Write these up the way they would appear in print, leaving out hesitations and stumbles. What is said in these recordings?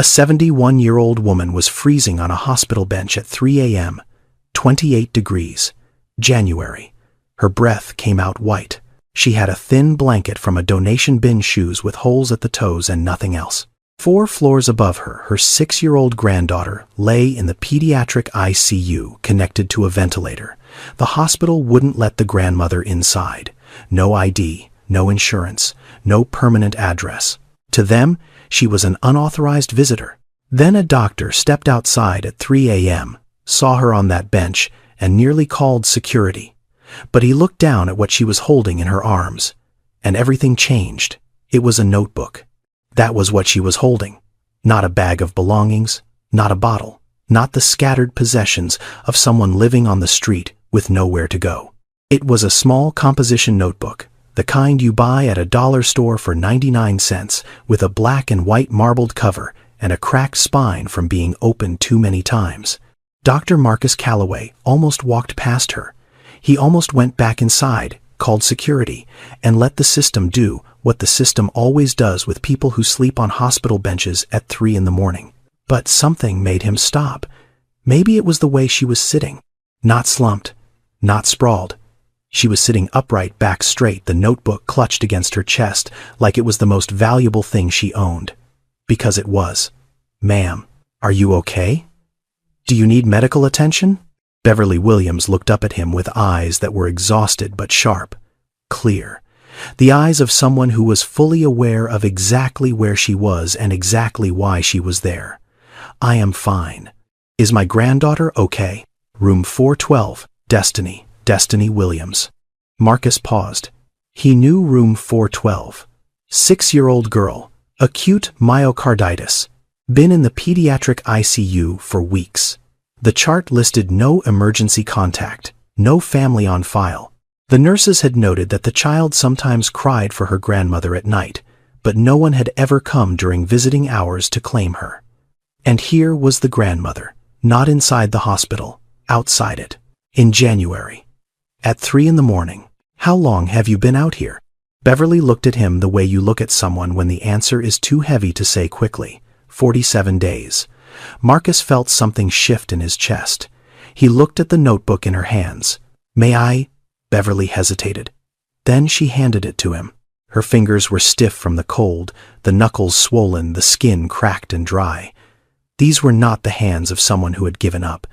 A 71-year-old woman was freezing on a hospital bench at 3 a.m., 28 degrees, January. Her breath came out white. She had a thin blanket from a donation bin, shoes with holes at the toes, and nothing else. 4 floors above her, her 6-year-old granddaughter lay in the pediatric ICU connected to a ventilator. The hospital wouldn't let the grandmother inside. No ID, no insurance, no permanent address. To them, she was an unauthorized visitor. Then a doctor stepped outside at 3 a.m., saw her on that bench, and nearly called security. But he looked down at what she was holding in her arms, and everything changed. It was a notebook. That was what she was holding. Not a bag of belongings, not a bottle, not the scattered possessions of someone living on the street with nowhere to go. It was a small composition notebook, the kind you buy at a dollar store for 99 cents, with a black and white marbled cover and a cracked spine from being opened too many times. Dr. Marcus Calloway almost walked past her. He almost went back inside, called security, and let the system do what the system always does with people who sleep on hospital benches at 3 in the morning. But something made him stop. Maybe it was the way she was sitting. Not slumped, not sprawled. She was sitting upright, back straight, the notebook clutched against her chest like it was the most valuable thing she owned. Because it was. "Ma'am, are you okay? Do you need medical attention?" Beverly Williams looked up at him with eyes that were exhausted but sharp, clear. The eyes of someone who was fully aware of exactly where she was and exactly why she was there. "I am fine. Is my granddaughter okay?" Room 412, Destiny Williams. Marcus paused. He knew room 412. 6-year-old girl, acute myocarditis. Been in the pediatric ICU for weeks. The chart listed no emergency contact, no family on file. The nurses had noted that the child sometimes cried for her grandmother at night, but no one had ever come during visiting hours to claim her. And here was the grandmother, not inside the hospital, outside it, in January. At 3 in the morning. "How long have you been out here?" Beverly looked at him the way you look at someone when the answer is too heavy to say quickly. 47 days. Marcus felt something shift in his chest. He looked at the notebook in her hands. "May I?" Beverly hesitated. Then she handed it to him. Her fingers were stiff from the cold, the knuckles swollen, the skin cracked and dry. These were not the hands of someone who had given up.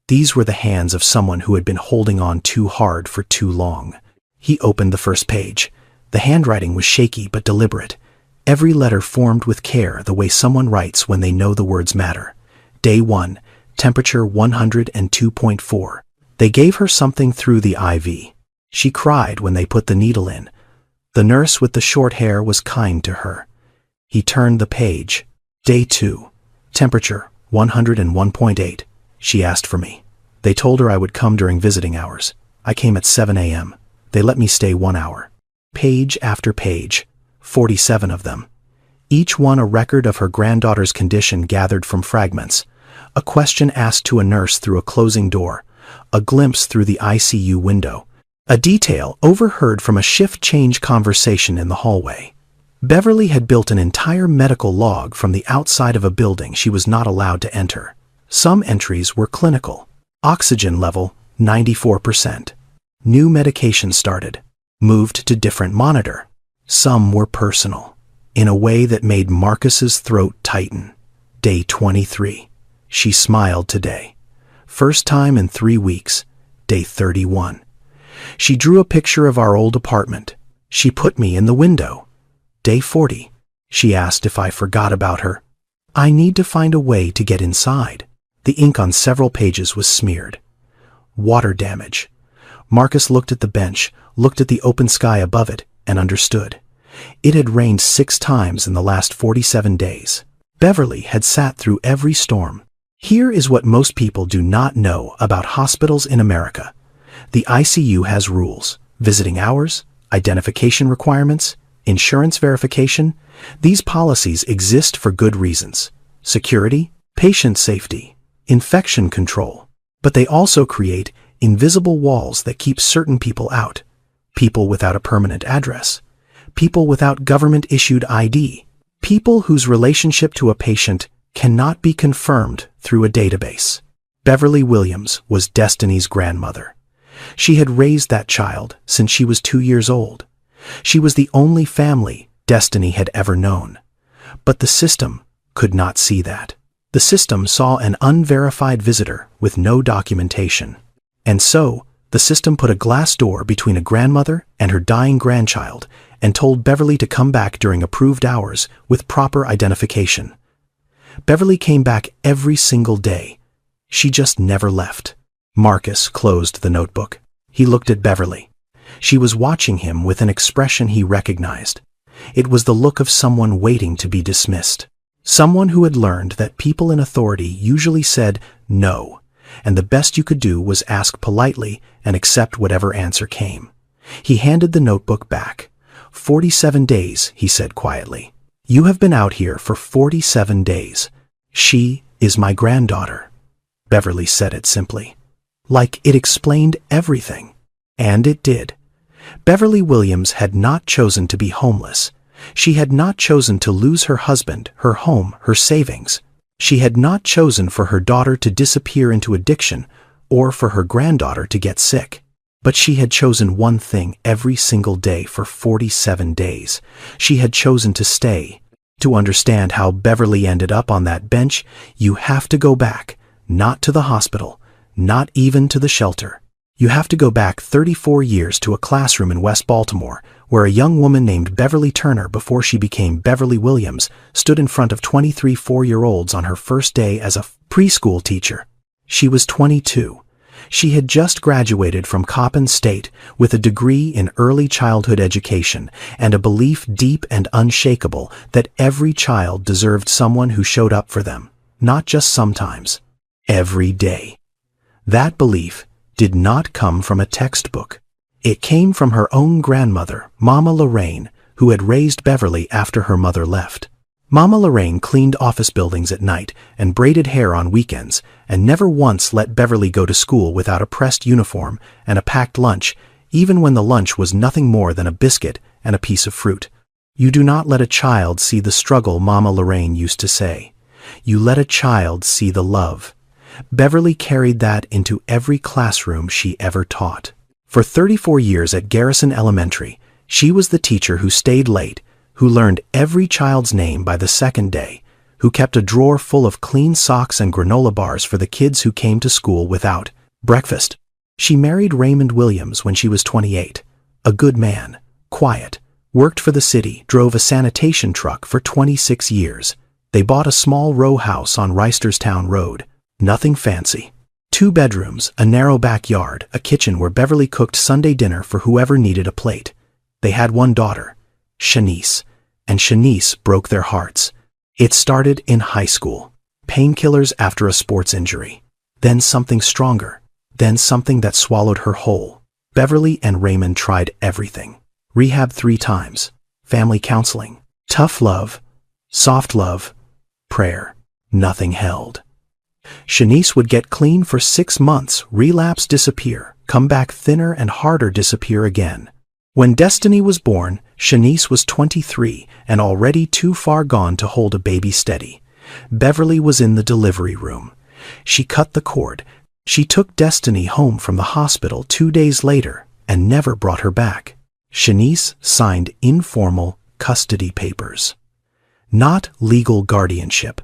These were the hands of someone who had been holding on too hard for too long. He opened the first page. The handwriting was shaky but deliberate. Every letter formed with care, the way someone writes when they know the words matter. Day 1, temperature 102.4. They gave her something through the IV. She cried when they put the needle in. The nurse with the short hair was kind to her. He turned the page. Day 2, temperature 101.8. She asked for me. They told her I would come during visiting hours. I came at 7 a.m. They let me stay 1 hour. Page after page, 47 of them. Each one a record of her granddaughter's condition gathered from fragments. A question asked to a nurse through a closing door. A glimpse through the ICU window. A detail overheard from a shift change conversation in the hallway. Beverly had built an entire medical log from the outside of a building she was not allowed to enter. Some entries were clinical. Oxygen level, 94%. New medication started. Moved to different monitor. Some were personal, in a way that made Marcus's throat tighten. Day 23. She smiled today. First time in 3 weeks. Day 31. She drew a picture of our old apartment. She put me in the window. Day 40. She asked if I forgot about her. I need to find a way to get inside. The ink on several pages was smeared. Water damage. Marcus looked at the bench, looked at the open sky above it, and understood. It had rained 6 times in the last 47 days. Beverly had sat through every storm. Here is what most people do not know about hospitals in America. The ICU has rules: visiting hours, identification requirements, insurance verification. These policies exist for good reasons: security, patient safety, infection control. But they also create invisible walls that keep certain people out. People without a permanent address. People without government-issued ID. People whose relationship to a patient cannot be confirmed through a database. Beverly Williams was Destiny's grandmother. She had raised that child since she was 2 years old. She was the only family Destiny had ever known. But the system could not see that. The system saw an unverified visitor with no documentation. And so, the system put a glass door between a grandmother and her dying grandchild and told Beverly to come back during approved hours with proper identification. Beverly came back every single day. She just never left. Marcus closed the notebook. He looked at Beverly. She was watching him with an expression he recognized. It was the look of someone waiting to be dismissed. Someone who had learned that people in authority usually said no, and the best you could do was ask politely and accept whatever answer came. He handed the notebook back. 47 days, he said quietly. You have been out here for 47 days. She is my granddaughter. Beverly said it simply. Like it explained everything. And it did. Beverly Williams had not chosen to be homeless. She had not chosen to lose her husband, her home, her savings. She had not chosen for her daughter to disappear into addiction or for her granddaughter to get sick. But she had chosen one thing every single day for 47 days. She had chosen to stay. To understand how Beverly ended up on that bench, you have to go back, not to the hospital, not even to the shelter. You have to go back 34 years to a classroom in West Baltimore, where a young woman named Beverly Turner, before she became Beverly Williams, stood in front of 23 four-year-olds on her first day as a preschool teacher. She was 22. She had just graduated from Coppin State with a degree in early childhood education and a belief deep and unshakable that every child deserved someone who showed up for them, not just sometimes, every day. That belief did not come from a textbook. It came from her own grandmother, Mama Lorraine, who had raised Beverly after her mother left. Mama Lorraine cleaned office buildings at night and braided hair on weekends, and never once let Beverly go to school without a pressed uniform and a packed lunch, even when the lunch was nothing more than a biscuit and a piece of fruit. You do not let a child see the struggle, Mama Lorraine used to say. You let a child see the love. Beverly carried that into every classroom she ever taught. For 34 years at Garrison Elementary, she was the teacher who stayed late, who learned every child's name by the second day, who kept a drawer full of clean socks and granola bars for the kids who came to school without breakfast. She married Raymond Williams when she was 28. A good man, quiet, worked for the city, drove a sanitation truck for 26 years. They bought a small row house on Reisterstown Road. Nothing fancy. 2 bedrooms, a narrow backyard, a kitchen where Beverly cooked Sunday dinner for whoever needed a plate. They had one daughter, Shanice, and Shanice broke their hearts. It started in high school. Painkillers after a sports injury. Then something stronger. Then something that swallowed her whole. Beverly and Raymond tried everything. Rehab 3 times. Family counseling. Tough love. Soft love. Prayer. Nothing held. Shanice would get clean for 6 months, relapse, disappear, come back thinner and harder, disappear again. When Destiny was born, Shanice was 23 and already too far gone to hold a baby steady. Beverly was in the delivery room. She cut the cord. She took Destiny home from the hospital 2 days later and never brought her back. Shanice signed informal custody papers. Not legal guardianship.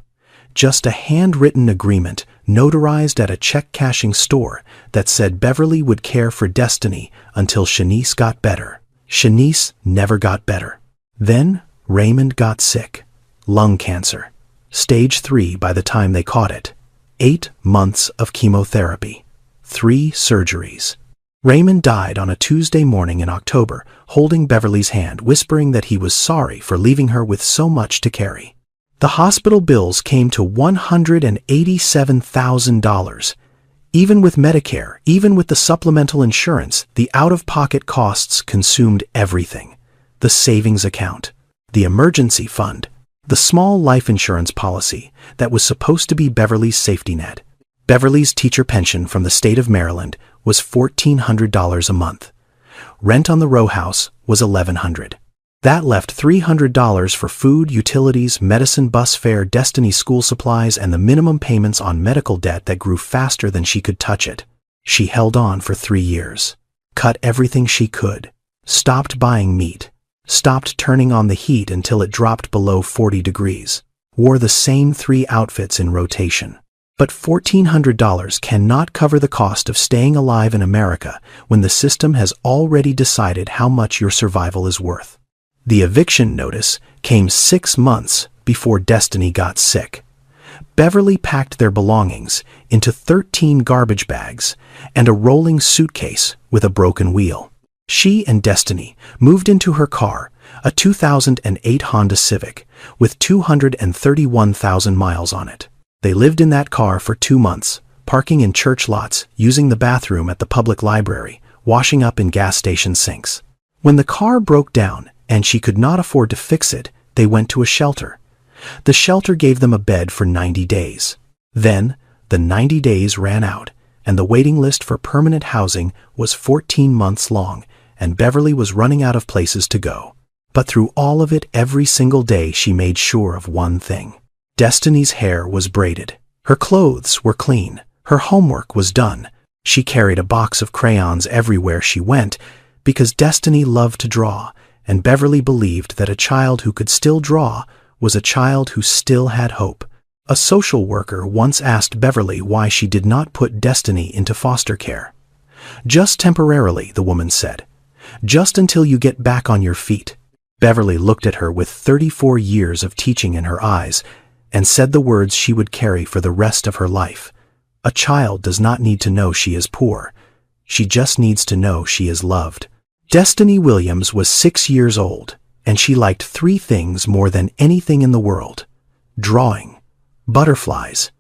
Just a handwritten agreement notarized at a check-cashing store that said Beverly would care for Destiny until Shanice got better. Shanice never got better. Then Raymond got sick. Lung cancer. Stage 3 by the time they caught it. 8 months of chemotherapy. 3 surgeries. Raymond died on a Tuesday morning in October, holding Beverly's hand, whispering that he was sorry for leaving her with so much to carry. The hospital bills came to $187,000. Even with Medicare, even with the supplemental insurance, the out-of-pocket costs consumed everything. The savings account, the emergency fund, the small life insurance policy that was supposed to be Beverly's safety net. Beverly's teacher pension from the state of Maryland was $1,400 a month. Rent on the row house was $1,100. That left $300 for food, utilities, medicine, bus fare, Destiny's school supplies, and the minimum payments on medical debt that grew faster than she could touch it. She held on for 3 years. Cut everything she could. Stopped buying meat. Stopped turning on the heat until it dropped below 40 degrees. Wore the same 3 outfits in rotation. But $1,400 cannot cover the cost of staying alive in America when the system has already decided how much your survival is worth. The eviction notice came 6 months before Destiny got sick. Beverly packed their belongings into 13 garbage bags and a rolling suitcase with a broken wheel. She and Destiny moved into her car, a 2008 Honda Civic, with 231,000 miles on it. They lived in that car for 2 months, parking in church lots, using the bathroom at the public library, washing up in gas station sinks. When the car broke down and she could not afford to fix it, they went to a shelter. The shelter gave them a bed for 90 days. Then, the 90 days ran out, and the waiting list for permanent housing was 14 months long, and Beverly was running out of places to go. But through all of it, every single day she made sure of one thing. Destiny's hair was braided. Her clothes were clean. Her homework was done. She carried a box of crayons everywhere she went because Destiny loved to draw, and Beverly believed that a child who could still draw was a child who still had hope. A social worker once asked Beverly why she did not put Destiny into foster care. "Just temporarily," the woman said. "Just until you get back on your feet." Beverly looked at her with 34 years of teaching in her eyes and said the words she would carry for the rest of her life. A child does not need to know she is poor. She just needs to know she is loved. Destiny Williams was 6 years old, and she liked 3 things more than anything in the world: drawing, butterflies,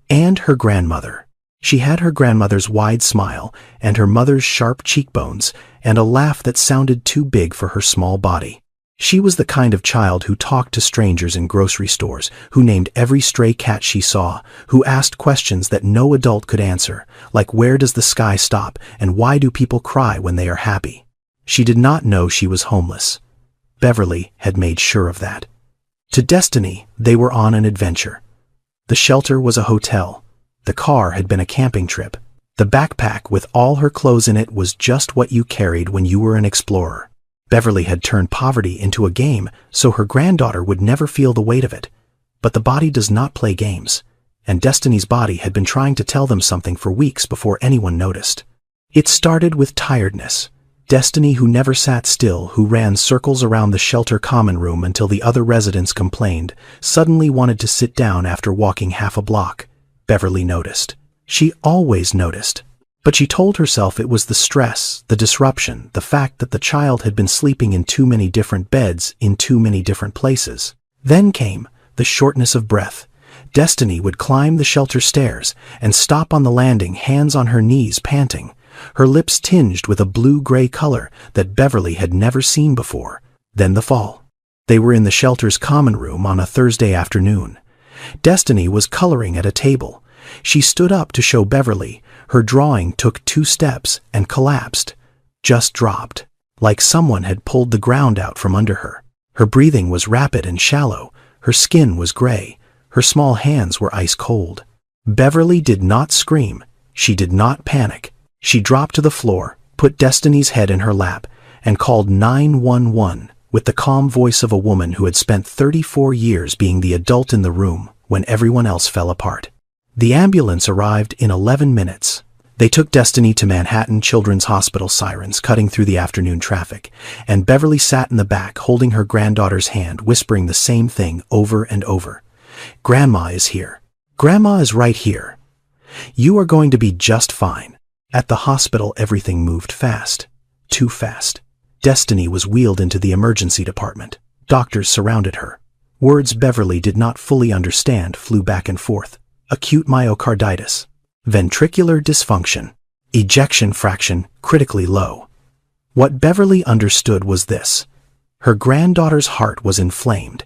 and her grandmother. She had her grandmother's wide smile and her mother's sharp cheekbones and a laugh that sounded too big for her small body. She was the kind of child who talked to strangers in grocery stores, who named every stray cat she saw, who asked questions that no adult could answer, like where does the sky stop and why do people cry when they are happy. She did not know she was homeless. Beverly had made sure of that. To Destiny, they were on an adventure. The shelter was a hotel. The car had been a camping trip. The backpack with all her clothes in it was just what you carried when you were an explorer. Beverly had turned poverty into a game so her granddaughter would never feel the weight of it. But the body does not play games, and Destiny's body had been trying to tell them something for weeks before anyone noticed. It started with tiredness. Destiny, who never sat still, who ran circles around the shelter common room until the other residents complained, suddenly wanted to sit down after walking half a block. Beverly noticed. She always noticed. But she told herself it was the stress, the disruption, the fact that the child had been sleeping in too many different beds in too many different places. Then came the shortness of breath. Destiny would climb the shelter stairs and stop on the landing, hands on her knees, panting, her lips tinged with a blue-gray color that Beverly had never seen before. Then the fall. They were in the shelter's common room on a Thursday afternoon. Destiny was coloring at a table. She stood up to show Beverly. Her drawing took 2 steps and collapsed, just dropped, like someone had pulled the ground out from under her. Her breathing was rapid and shallow. Her skin was gray. Her small hands were ice cold. Beverly did not scream. She did not panic. She dropped to the floor, put Destiny's head in her lap, and called 911 with the calm voice of a woman who had spent 34 years being the adult in the room when everyone else fell apart. The ambulance arrived in 11 minutes. They took Destiny to Manhattan Children's Hospital, sirens cutting through the afternoon traffic, and Beverly sat in the back holding her granddaughter's hand, whispering the same thing over and over. "Grandma is here. Grandma is right here. You are going to be just fine." At the hospital, everything moved fast. Too fast. Destiny was wheeled into the emergency department. Doctors surrounded her. Words Beverly did not fully understand flew back and forth. Acute myocarditis, ventricular dysfunction, ejection fraction critically low. What Beverly understood was this: her granddaughter's heart was inflamed.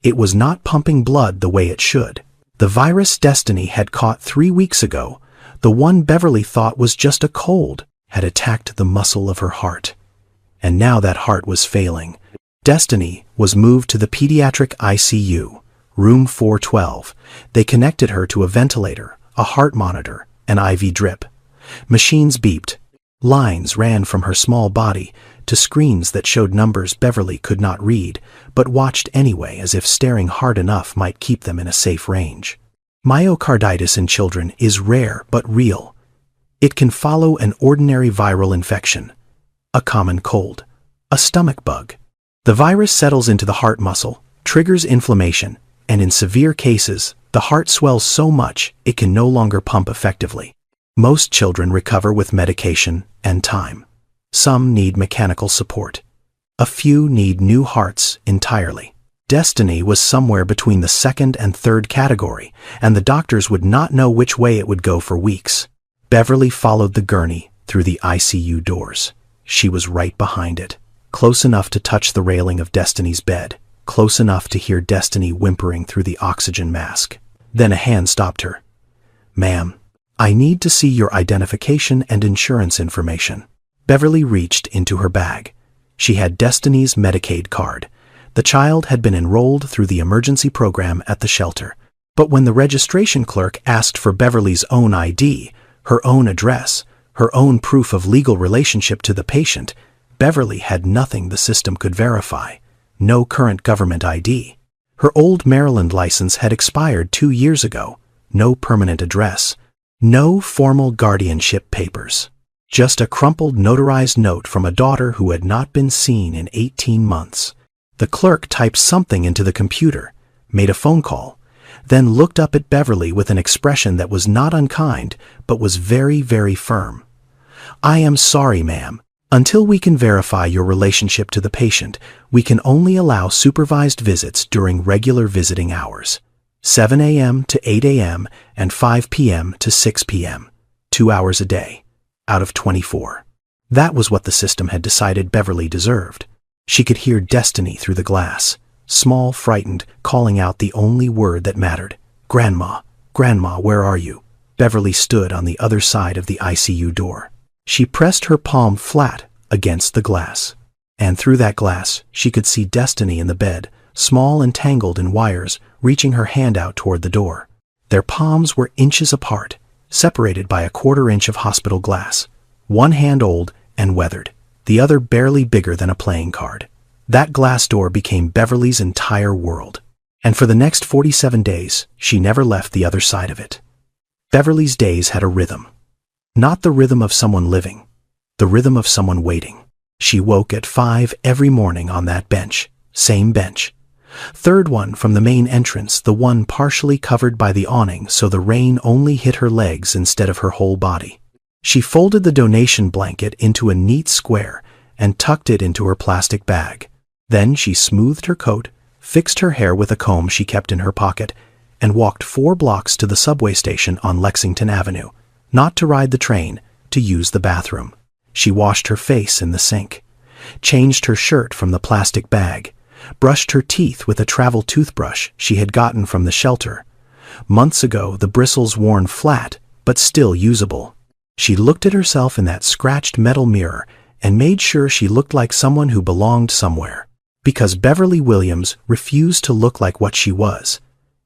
It was not pumping blood the way it should. The virus Destiny had caught 3 weeks ago, the one Beverly thought was just a cold, had attacked the muscle of her heart. And now that heart was failing. Destiny was moved to the pediatric ICU, room 412. They connected her to a ventilator, a heart monitor, an IV drip. Machines beeped. Lines ran from her small body to screens that showed numbers Beverly could not read, but watched anyway as if staring hard enough might keep them in a safe range. Myocarditis in children is rare but real. It can follow an ordinary viral infection, a common cold, a stomach bug. The virus settles into the heart muscle, triggers inflammation, and in severe cases, the heart swells so much it can no longer pump effectively. Most children recover with medication and time. Some need mechanical support. A few need new hearts entirely. Destiny was somewhere between the second and third category, and the doctors would not know which way it would go for weeks. Beverly followed the gurney through the ICU doors. She was right behind it, close enough to touch the railing of Destiny's bed, close enough to hear Destiny whimpering through the oxygen mask. Then a hand stopped her. "Ma'am, I need to see your identification and insurance information." Beverly reached into her bag. She had Destiny's Medicaid card. The child had been enrolled through the emergency program at the shelter. But when the registration clerk asked for Beverly's own ID, her own address, her own proof of legal relationship to the patient, Beverly had nothing the system could verify. No current government ID. Her old Maryland license had expired 2 years ago. No permanent address. No formal guardianship papers. Just a crumpled notarized note from a daughter who had not been seen in 18 months. The clerk typed something into the computer, made a phone call, then looked up at Beverly with an expression that was not unkind, but was very, very firm. "I am sorry, ma'am. Until we can verify your relationship to the patient, we can only allow supervised visits during regular visiting hours. 7 a.m. to 8 a.m. and 5 p.m. to 6 p.m. 2 hours a day, out of 24. That was what the system had decided Beverly deserved. She could hear Destiny through the glass, small, frightened, calling out the only word that mattered. "Grandma, Grandma, where are you?" Beverly stood on the other side of the ICU door. She pressed her palm flat against the glass. And through that glass, she could see Destiny in the bed, small and tangled in wires, reaching her hand out toward the door. Their palms were inches apart, separated by a 1/4 inch of hospital glass. One hand old and weathered, the other barely bigger than a playing card. That glass door became Beverly's entire world. And for the next 47 days, she never left the other side of it. Beverly's days had a rhythm. Not the rhythm of someone living, the rhythm of someone waiting. She woke at 5 every morning on that bench, same bench. Third one from the main entrance, the one partially covered by the awning so the rain only hit her legs instead of her whole body. She folded the donation blanket into a neat square and tucked it into her plastic bag. Then she smoothed her coat, fixed her hair with a comb she kept in her pocket, and walked 4 blocks to the subway station on Lexington Avenue, not to ride the train, to use the bathroom. She washed her face in the sink, changed her shirt from the plastic bag, brushed her teeth with a travel toothbrush she had gotten from the shelter. Months ago, the bristles worn flat, but still usable. She looked at herself in that scratched metal mirror and made sure she looked like someone who belonged somewhere. Because Beverly Williams refused to look like what she was.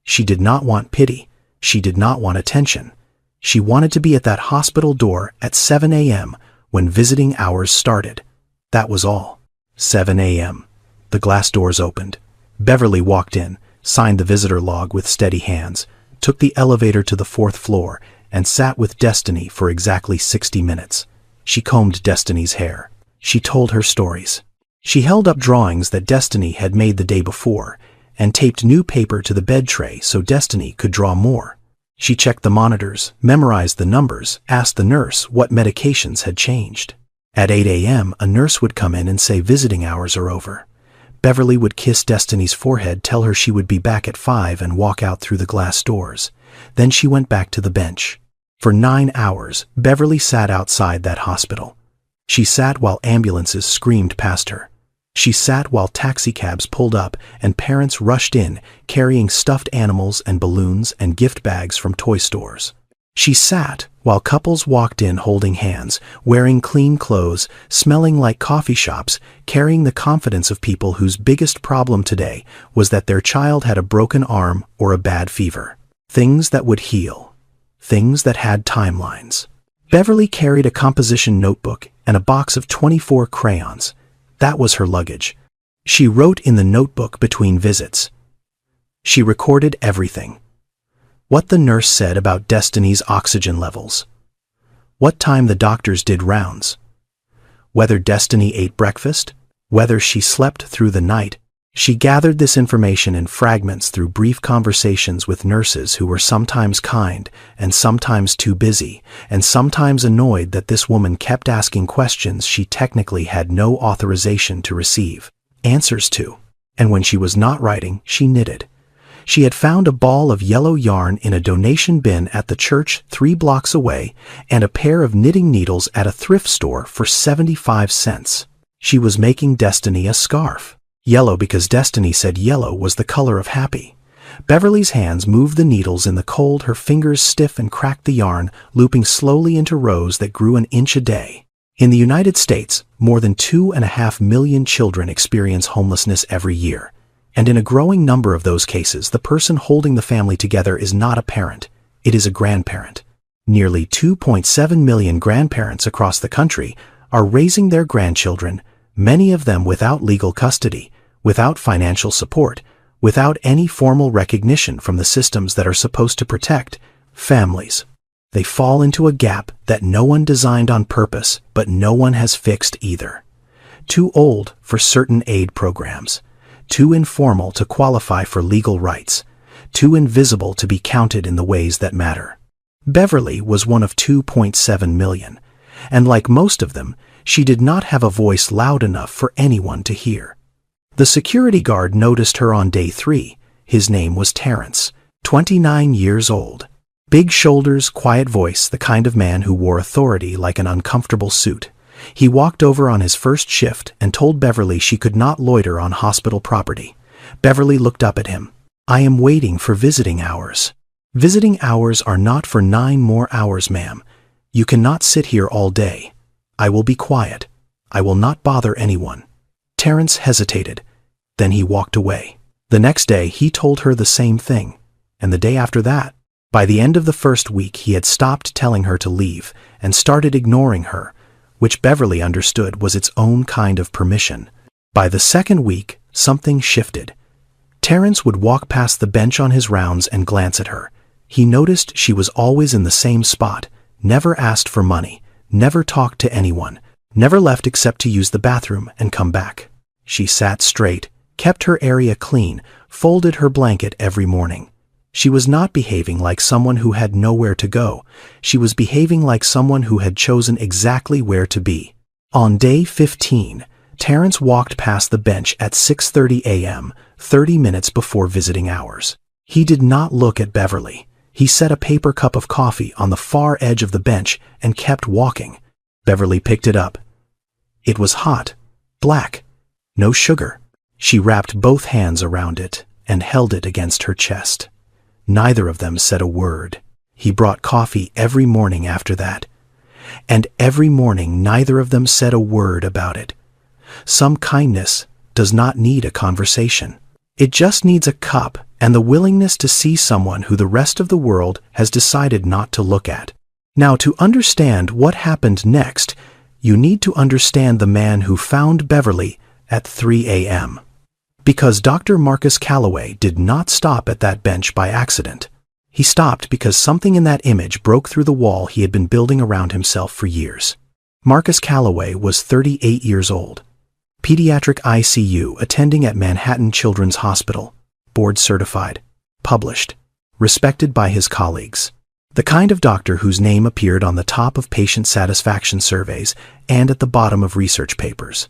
She did not want pity. She did not want attention. She wanted to be at that hospital door at 7 a.m. when visiting hours started. That was all. 7 a.m. The glass doors opened. Beverly walked in, signed the visitor log with steady hands, took the elevator to the 4th floor, and sat with Destiny for exactly 60 minutes. She combed Destiny's hair. She told her stories. She held up drawings that Destiny had made the day before and taped new paper to the bed tray so Destiny could draw more. She checked the monitors, memorized the numbers, asked the nurse what medications had changed. At 8 a.m., a nurse would come in and say visiting hours are over. Beverly would kiss Destiny's forehead, tell her she would be back at 5 and walk out through the glass doors. Then she went back to the bench. For 9 hours, Beverly sat outside that hospital. She sat while ambulances screamed past her. She sat while taxicabs pulled up and parents rushed in, carrying stuffed animals and balloons and gift bags from toy stores. She sat while couples walked in holding hands, wearing clean clothes, smelling like coffee shops, carrying the confidence of people whose biggest problem today was that their child had a broken arm or a bad fever. Things that would heal. Things that had timelines. Beverly carried a composition notebook and a box of 24 crayons. That was her luggage. She wrote in the notebook between visits. She recorded everything. What the nurse said about Destiny's oxygen levels. What time the doctors did rounds. Whether Destiny ate breakfast. Whether she slept through the night. She gathered this information in fragments through brief conversations with nurses who were sometimes kind and sometimes too busy, and sometimes annoyed that this woman kept asking questions she technically had no authorization to receive answers to. And when she was not writing, she knitted. She had found a ball of yellow yarn in a donation bin at the church 3 blocks away and a pair of knitting needles at a thrift store for 75 cents. She was making Destiny a scarf. Yellow because Destiny said yellow was the color of happy. Beverly's hands moved the needles in the cold, her fingers stiff, and cracked the yarn, looping slowly into rows that grew an inch a day. In the United States, more than 2.5 million children experience homelessness every year. And in a growing number of those cases, the person holding the family together is not a parent, it is a grandparent. Nearly 2.7 million grandparents across the country are raising their grandchildren, many of them without legal custody, without financial support, without any formal recognition from the systems that are supposed to protect families. They fall into a gap that no one designed on purpose, but no one has fixed either. Too old for certain aid programs. Too informal to qualify for legal rights, too invisible to be counted in the ways that matter. Beverly was one of 2.7 million, and like most of them, she did not have a voice loud enough for anyone to hear. The security guard noticed her on day 3. His name was Terrence, 29 years old. Big shoulders, quiet voice, the kind of man who wore authority like an uncomfortable suit. He walked over on his first shift and told Beverly she could not loiter on hospital property. Beverly looked up at him. "I am waiting for visiting hours." "Visiting hours are not for 9 more hours, ma'am. You cannot sit here all day." "I will be quiet. I will not bother anyone." Terrence hesitated. Then he walked away. The next day he told her the same thing, and the day after that. By the end of the first week he had stopped telling her to leave and started ignoring her, which Beverly understood was its own kind of permission. By the second week, something shifted. Terrence would walk past the bench on his rounds and glance at her. He noticed she was always in the same spot, never asked for money, never talked to anyone, never left except to use the bathroom and come back. She sat straight, kept her area clean, folded her blanket every morning. She was not behaving like someone who had nowhere to go. She was behaving like someone who had chosen exactly where to be. On day 15, Terrence walked past the bench at 6:30 a.m., 30 minutes before visiting hours. He did not look at Beverly. He set a paper cup of coffee on the far edge of the bench and kept walking. Beverly picked it up. It was hot, black, no sugar. She wrapped both hands around it and held it against her chest. Neither of them said a word. He brought coffee every morning after that. And every morning neither of them said a word about it. Some kindness does not need a conversation. It just needs a cup and the willingness to see someone who the rest of the world has decided not to look at. Now, to understand what happened next, you need to understand the man who found Beverly at 3 a.m. Because Dr. Marcus Calloway did not stop at that bench by accident. He stopped because something in that image broke through the wall he had been building around himself for years. Marcus Calloway was 38 years old. Pediatric ICU attending at Manhattan Children's Hospital. Board certified. Published. Respected by his colleagues. The kind of doctor whose name appeared on the top of patient satisfaction surveys and at the bottom of research papers.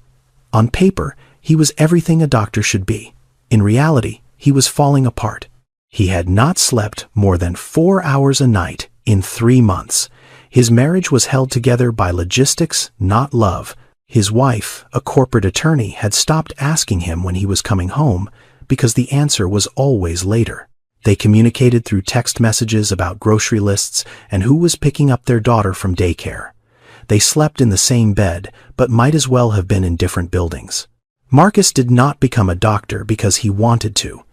On paper, he was everything a doctor should be. In reality, he was falling apart. He had not slept more than 4 hours a night in 3 months. His marriage was held together by logistics, not love. His wife, a corporate attorney, had stopped asking him when he was coming home because the answer was always later. They communicated through text messages about grocery lists and who was picking up their daughter from daycare. They slept in the same bed, but might as well have been in different buildings. Marcus did not become a doctor because he wanted to.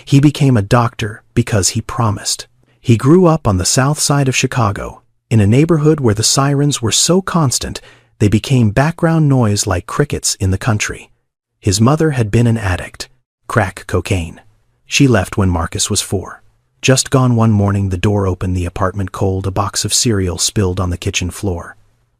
He became a doctor because he promised. He grew up on the south side of Chicago, in a neighborhood where the sirens were so constant they became background noise like crickets in the country. His mother had been an addict, crack cocaine. She left when Marcus was 4. Just gone one morning, the door opened, the apartment cold, a box of cereal spilled on the kitchen floor.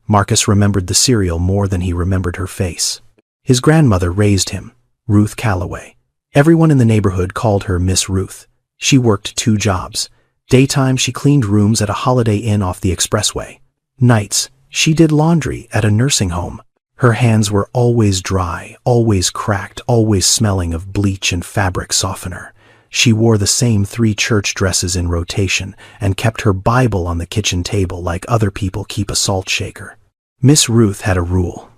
Marcus remembered the cereal more than he remembered her face. His grandmother raised him, Ruth Calloway. Everyone in the neighborhood called her Miss Ruth. She worked 2 jobs. Daytime, she cleaned rooms at a Holiday Inn off the expressway. Nights, she did laundry at a nursing home. Her hands were always dry, always cracked, always smelling of bleach and fabric softener. She wore the same 3 church dresses in rotation and kept her Bible on the kitchen table like other people keep a salt shaker. Miss Ruth had a rule.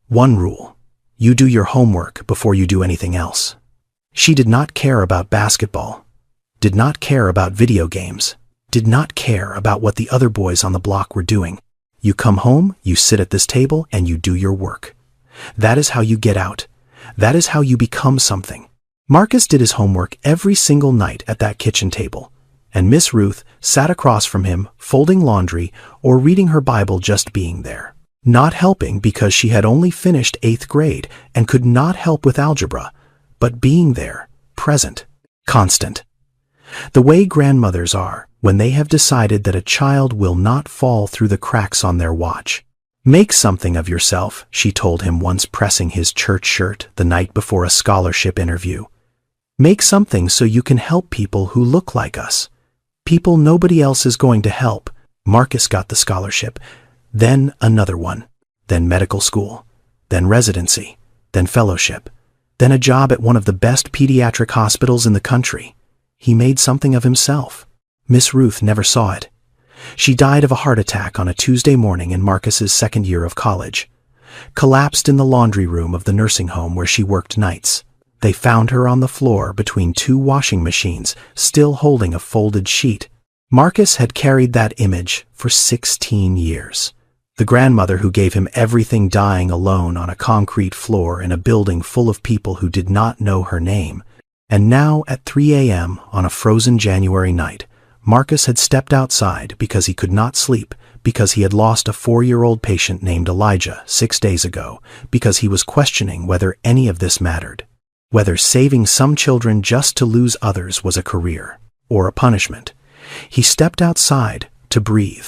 One rule: you do your homework before you do anything else. She did not care about basketball, did not care about video games, did not care about what the other boys on the block were doing. You come home, you sit at this table, and you do your work. That is how you get out. That is how you become something. Marcus did his homework every single night at that kitchen table, and Miss Ruth sat across from him, folding laundry or reading her Bible, just being there. Not helping because she had only finished 8th grade and could not help with algebra, but being there, present, constant. The way grandmothers are when they have decided that a child will not fall through the cracks on their watch. Make something of yourself, she told him once, pressing his church shirt the night before a scholarship interview. Make something so you can help people who look like us. People nobody else is going to help. Marcus got the scholarship, then another one, then medical school, then residency, then fellowship, then a job at one of the best pediatric hospitals in the country. He made something of himself. Miss Ruth never saw it. She died of a heart attack on a Tuesday morning in Marcus's 2nd year of college. Collapsed in the laundry room of the nursing home where she worked nights. They found her on the floor between 2 washing machines, still holding a folded sheet. Marcus had carried that image for 16 years. The grandmother who gave him everything dying alone on a concrete floor in a building full of people who did not know her name. And now, at 3 a.m. on a frozen January night, Marcus had stepped outside because he could not sleep, because he had lost a 4-year-old patient named Elijah 6 days ago, because he was questioning whether any of this mattered, whether saving some children just to lose others was a career or a punishment. He stepped outside to breathe,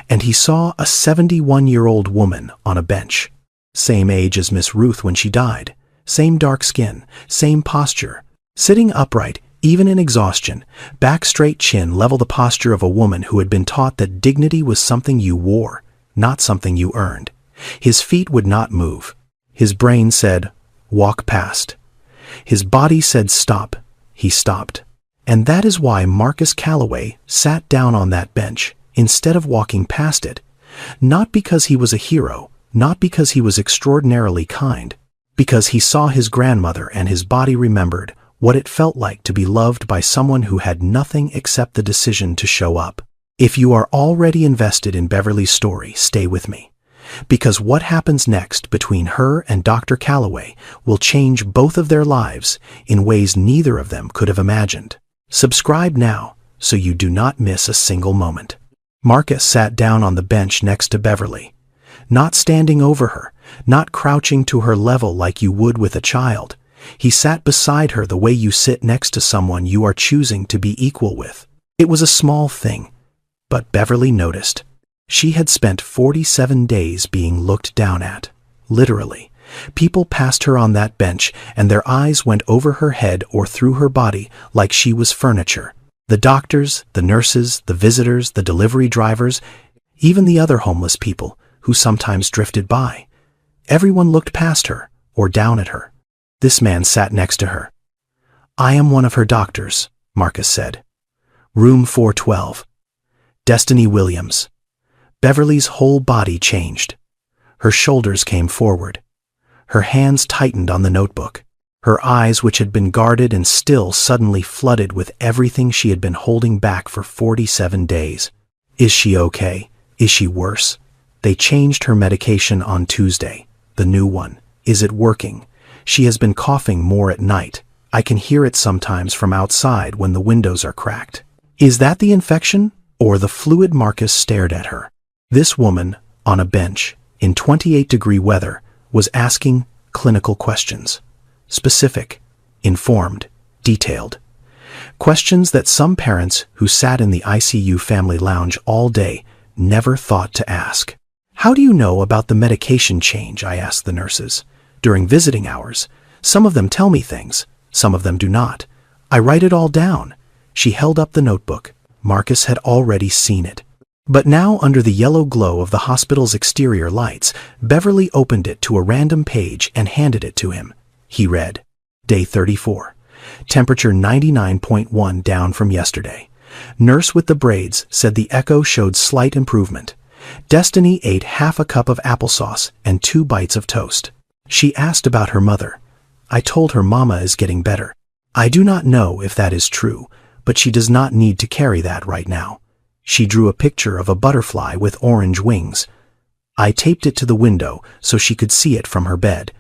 and he saw a 71-year-old woman on a bench, same age as Miss Ruth when she died, same dark skin, same posture, sitting upright, even in exhaustion, back straight, chin level, the posture of a woman who had been taught that dignity was something you wore, not something you earned. His feet would not move. His brain said, walk past. His body said, stop. He stopped. And that is why Marcus Calloway sat down on that bench instead of walking past it. Not because he was a hero, not because he was extraordinarily kind, because he saw his grandmother and his body remembered what it felt like to be loved by someone who had nothing except the decision to show up. If you are already invested in Beverly's story, stay with me. Because what happens next between her and Dr. Calloway will change both of their lives in ways neither of them could have imagined. Subscribe now so you do not miss a single moment. Marcus sat down on the bench next to Beverly, not standing over her, not crouching to her level like you would with a child. He sat beside her the way you sit next to someone you are choosing to be equal with. It was a small thing, but Beverly noticed. She had spent 47 days being looked down at, literally. People passed her on that bench, and their eyes went over her head or through her body like she was furniture. The doctors, the nurses, the visitors, the delivery drivers, even the other homeless people who sometimes drifted by. Everyone looked past her or down at her. This man sat next to her. I am one of her doctors, Marcus said. Room 412. Destiny Williams. Beverly's whole body changed. Her shoulders came forward. Her hands tightened on the notebook. Her eyes, which had been guarded and still, suddenly flooded with everything she had been holding back for 47 days. Is she okay? Is she worse? They changed her medication on Tuesday. The new one. Is it working? She has been coughing more at night. I can hear it sometimes from outside when the windows are cracked. Is that the infection? Or the fluid? Marcus stared at her. This woman, on a bench, in 28-degree weather, was asking clinical questions. Specific, informed, detailed. Questions that some parents who sat in the ICU family lounge all day never thought to ask. How do you know about the medication change? I asked the nurses. During visiting hours, some of them tell me things, some of them do not. I write it all down. She held up the notebook. Marcus had already seen it. But now, under the yellow glow of the hospital's exterior lights, Beverly opened it to a random page and handed it to him. He read, Day 34. Temperature 99.1, down from yesterday. Nurse with the braids said the echo showed slight improvement. Destiny ate half a cup of applesauce and 2 bites of toast. She asked about her mother. I told her Mama is getting better. I do not know if that is true, but she does not need to carry that right now. She drew a picture of a butterfly with orange wings. I taped it to the window so she could see it from her bed.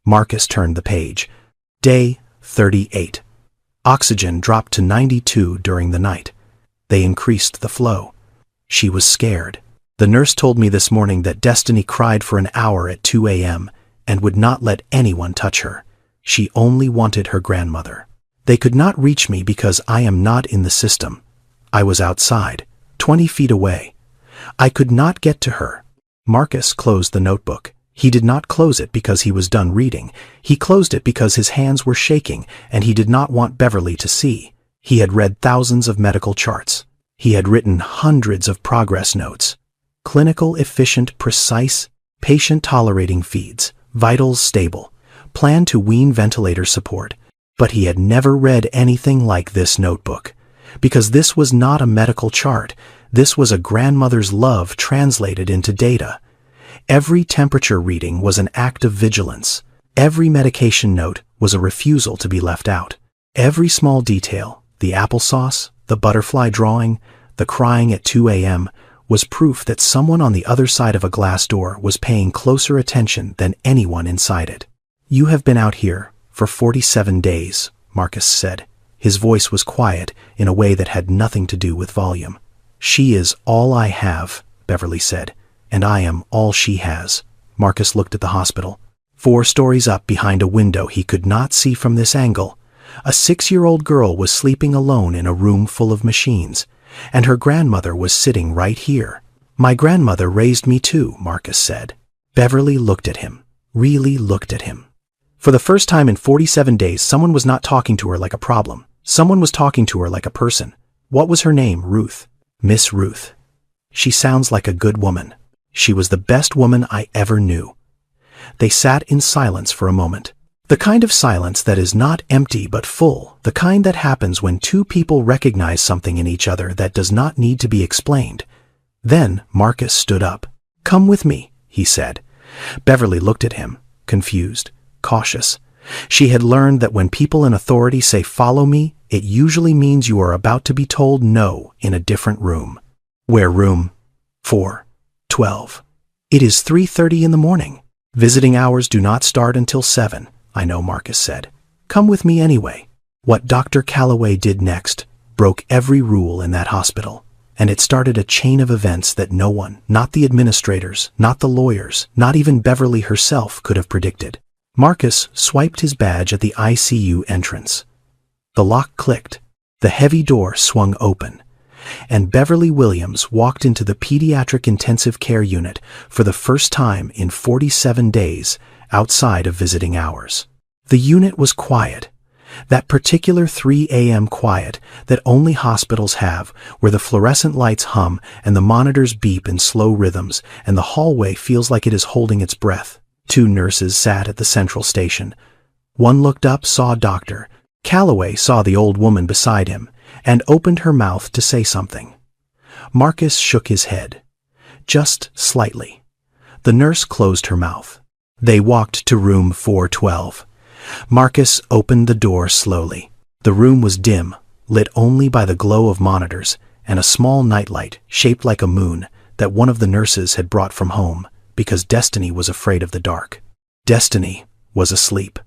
Marcus turned the page. Day 38. Oxygen dropped to 92 during the night. They increased the flow. She was scared. The nurse told me this morning that Destiny cried for an hour at 2 a.m. and would not let anyone touch her. She only wanted her grandmother. They could not reach me because I am not in the system. I was outside, 20 feet away. I could not get to her. Marcus closed the notebook. He did not close it because he was done reading. He closed it because his hands were shaking and he did not want Beverly to see. He had read thousands of medical charts. He had written hundreds of progress notes. Clinical, efficient, precise, patient-tolerating feeds, vitals stable, plan to wean ventilator support. But he had never read anything like this notebook. Because this was not a medical chart. This was a grandmother's love translated into data. Every temperature reading was an act of vigilance. Every medication note was a refusal to be left out. Every small detail, the applesauce, the butterfly drawing, the crying at 2 a.m., was proof that someone on the other side of a glass door was paying closer attention than anyone inside it. You have been out here for 47 days, Marcus said. His voice was quiet in a way that had nothing to do with volume. She is all I have, Beverly said, and I am all she has. Marcus looked at the hospital. 4 stories up behind a window he could not see from this angle, a 6-year-old girl was sleeping alone in a room full of machines, and her grandmother was sitting right here. My grandmother raised me too, Marcus said. Beverly looked at him, really looked at him. For the first time in 47 days, someone was not talking to her like a problem. Someone was talking to her like a person. What was her name? Ruth. Miss Ruth. She sounds like a good woman. She was the best woman I ever knew. They sat in silence for a moment. The kind of silence that is not empty but full, the kind that happens when 2 people recognize something in each other that does not need to be explained. Then Marcus stood up. Come with me, he said. Beverly looked at him, confused, cautious. She had learned that when people in authority say follow me, it usually means you are about to be told no in a different room. Where room? 412. It is 3:30 in the morning. Visiting hours do not start until 7, I know, Marcus said. Come with me anyway. What Dr. Calloway did next broke every rule in that hospital, and it started a chain of events that no one, not the administrators, not the lawyers, not even Beverly herself, could have predicted. Marcus swiped his badge at the ICU entrance. The lock clicked, the heavy door swung open, and Beverly Williams walked into the pediatric intensive care unit for the first time in 47 days outside of visiting hours. The unit was quiet, that particular 3 a.m. quiet that only hospitals have, where the fluorescent lights hum and the monitors beep in slow rhythms and the hallway feels like it is holding its breath. 2 nurses sat at the central station. One looked up, saw a doctor. Calloway saw the old woman beside him and opened her mouth to say something. Marcus shook his head. Just slightly. The nurse closed her mouth. They walked to room 412. Marcus opened the door slowly. The room was dim, lit only by the glow of monitors and a small nightlight shaped like a moon that one of the nurses had brought from home because Destiny was afraid of the dark. Destiny was asleep.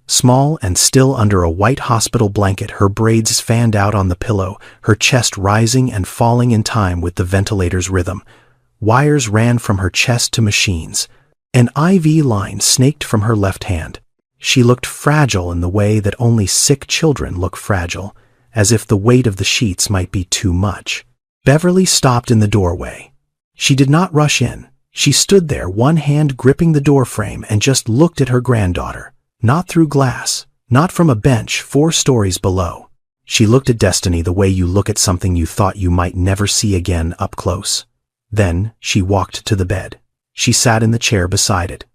Small and still under a white hospital blanket, her braids fanned out on the pillow, her chest rising and falling in time with the ventilator's rhythm. Wires ran from her chest to machines. An IV line snaked from her left hand. She looked fragile in the way that only sick children look fragile, as if the weight of the sheets might be too much. Beverly stopped in the doorway. She did not rush in. She stood there, one hand gripping the doorframe, and just looked at her granddaughter. Not through glass, not from a bench 4 stories below. She looked at Destiny the way you look at something you thought you might never see again up close. Then she walked to the bed. She sat in the chair beside it,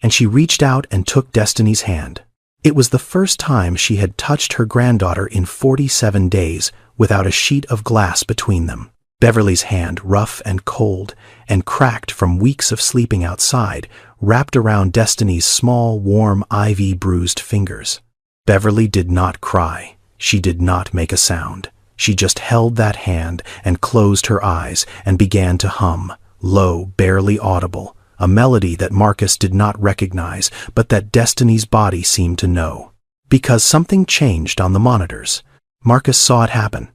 and she reached out and took Destiny's hand. It was the first time she had touched her granddaughter in 47 days without a sheet of glass between them. Beverly's hand, rough and cold and cracked from weeks of sleeping outside, wrapped around Destiny's small, warm, IV-bruised fingers. Beverly did not cry. She did not make a sound. She just held that hand and closed her eyes and began to hum, low, barely audible, a melody that Marcus did not recognize, but that Destiny's body seemed to know. Because something changed on the monitors. Marcus saw it happen.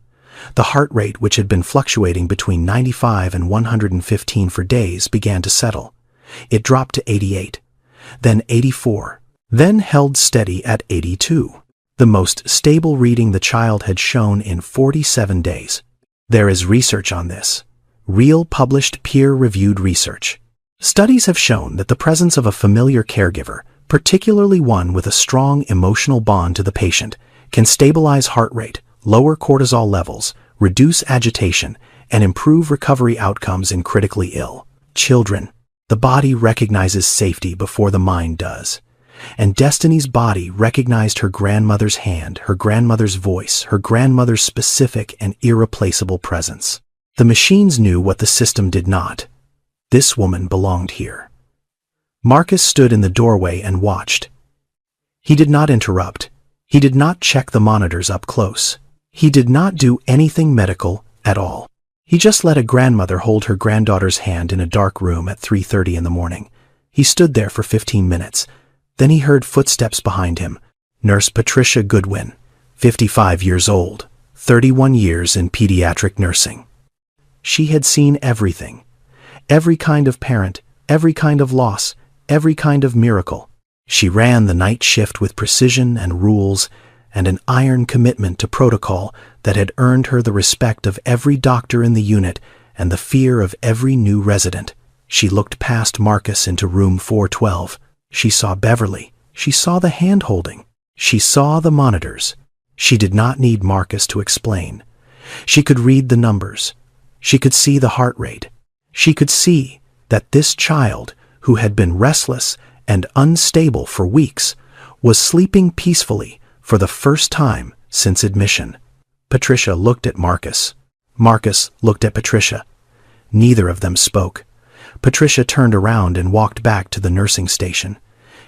The heart rate, which had been fluctuating between 95 and 115 for days, began to settle. It dropped to 88, then 84, then held steady at 82, the most stable reading the child had shown in 47 days. There is research on this. Real published peer-reviewed research. Studies have shown that the presence of a familiar caregiver, particularly one with a strong emotional bond to the patient, can stabilize heart rate, lower cortisol levels, reduce agitation, and improve recovery outcomes in critically ill children. The body recognizes safety before the mind does. And Destiny's body recognized her grandmother's hand, her grandmother's voice, her grandmother's specific and irreplaceable presence. The machines knew what the system did not. This woman belonged here. Marcus stood in the doorway and watched. He did not interrupt. He did not check the monitors up close. He did not do anything medical at all. He just let a grandmother hold her granddaughter's hand in a dark room at 3:30 in the morning. He stood there for 15 minutes. Then he heard footsteps behind him. Nurse Patricia Goodwin, 55 years old, 31 years in pediatric nursing. She had seen everything. Every kind of parent, every kind of loss, every kind of miracle. She ran the night shift with precision and rules and an iron commitment to protocol that had earned her the respect of every doctor in the unit and the fear of every new resident. She looked past Marcus into room 412. She saw Beverly. She saw the hand-holding. She saw the monitors. She did not need Marcus to explain. She could read the numbers. She could see the heart rate. She could see that this child, who had been restless and unstable for weeks, was sleeping peacefully for the first time since admission. Patricia looked at Marcus. Marcus looked at Patricia. Neither of them spoke. Patricia turned around and walked back to the nursing station.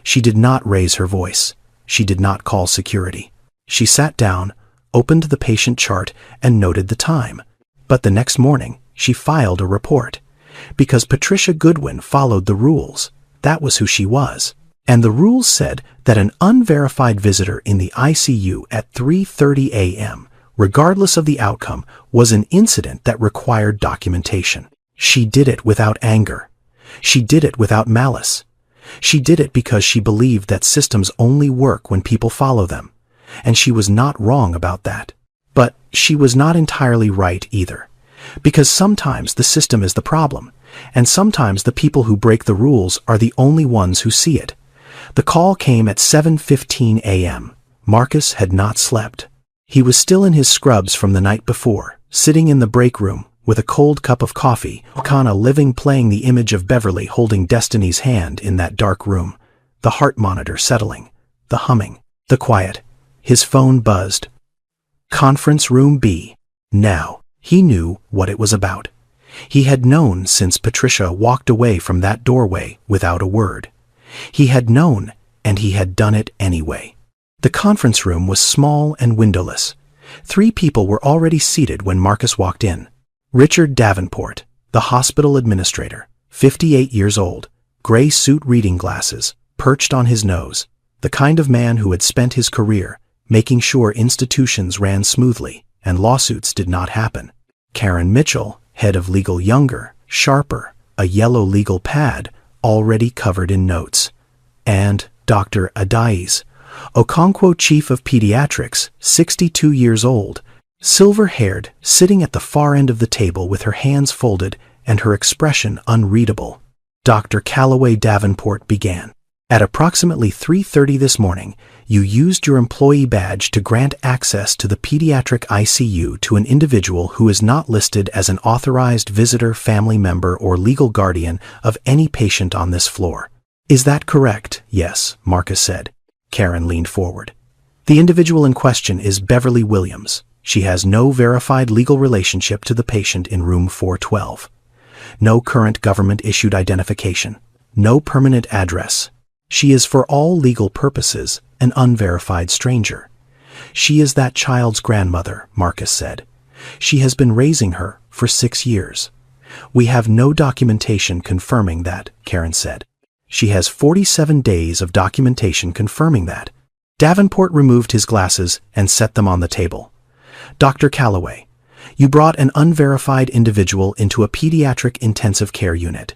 She did not raise her voice. She did not call security. She sat down, opened the patient chart, and noted the time. But the next morning, she filed a report. Because Patricia Goodwin followed the rules. That was who she was. And the rules said that an unverified visitor in the ICU at 3:30 a.m., regardless of the outcome, was an incident that required documentation. She did it without anger. She did it without malice. She did it because she believed that systems only work when people follow them. And she was not wrong about that. But she was not entirely right either. Because sometimes the system is the problem, and sometimes the people who break the rules are the only ones who see it. The call came at 7:15 a.m. Marcus had not slept. He was still in his scrubs from the night before, sitting in the break room with a cold cup of coffee, Kana living playing the image of Beverly holding Destiny's hand in that dark room, the heart monitor settling, the humming, the quiet. His phone buzzed. Conference room B. Now, he knew what it was about. He had known since Patricia walked away from that doorway without a word. He had known, and he had done it anyway. The conference room was small and windowless. 3 people were already seated when Marcus walked in. Richard Davenport, the hospital administrator, 58 years old, gray suit, reading glasses, perched on his nose, the kind of man who had spent his career making sure institutions ran smoothly and lawsuits did not happen. Karen Mitchell, head of legal, younger, sharper, a yellow legal pad already covered in notes. And Dr. Adais Okonkwo, chief of pediatrics, 62 years old, silver-haired, sitting at the far end of the table with her hands folded and her expression unreadable. Dr. Calloway Davenport began. At approximately 3:30 this morning, you used your employee badge to grant access to the pediatric ICU to an individual who is not listed as an authorized visitor, family member, or legal guardian of any patient on this floor. Is that correct? Yes, Marcus said. Karen leaned forward. The individual in question is Beverly Williams. She has no verified legal relationship to the patient in room 412. No current government-issued identification. No permanent address. She is, for all legal purposes, an unverified stranger. She is that child's grandmother, Marcus said. She has been raising her for 6 years. We have no documentation confirming that, Karen said. She has 47 days of documentation confirming that. Davenport removed his glasses and set them on the table. Dr. Calloway, you brought an unverified individual into a pediatric intensive care unit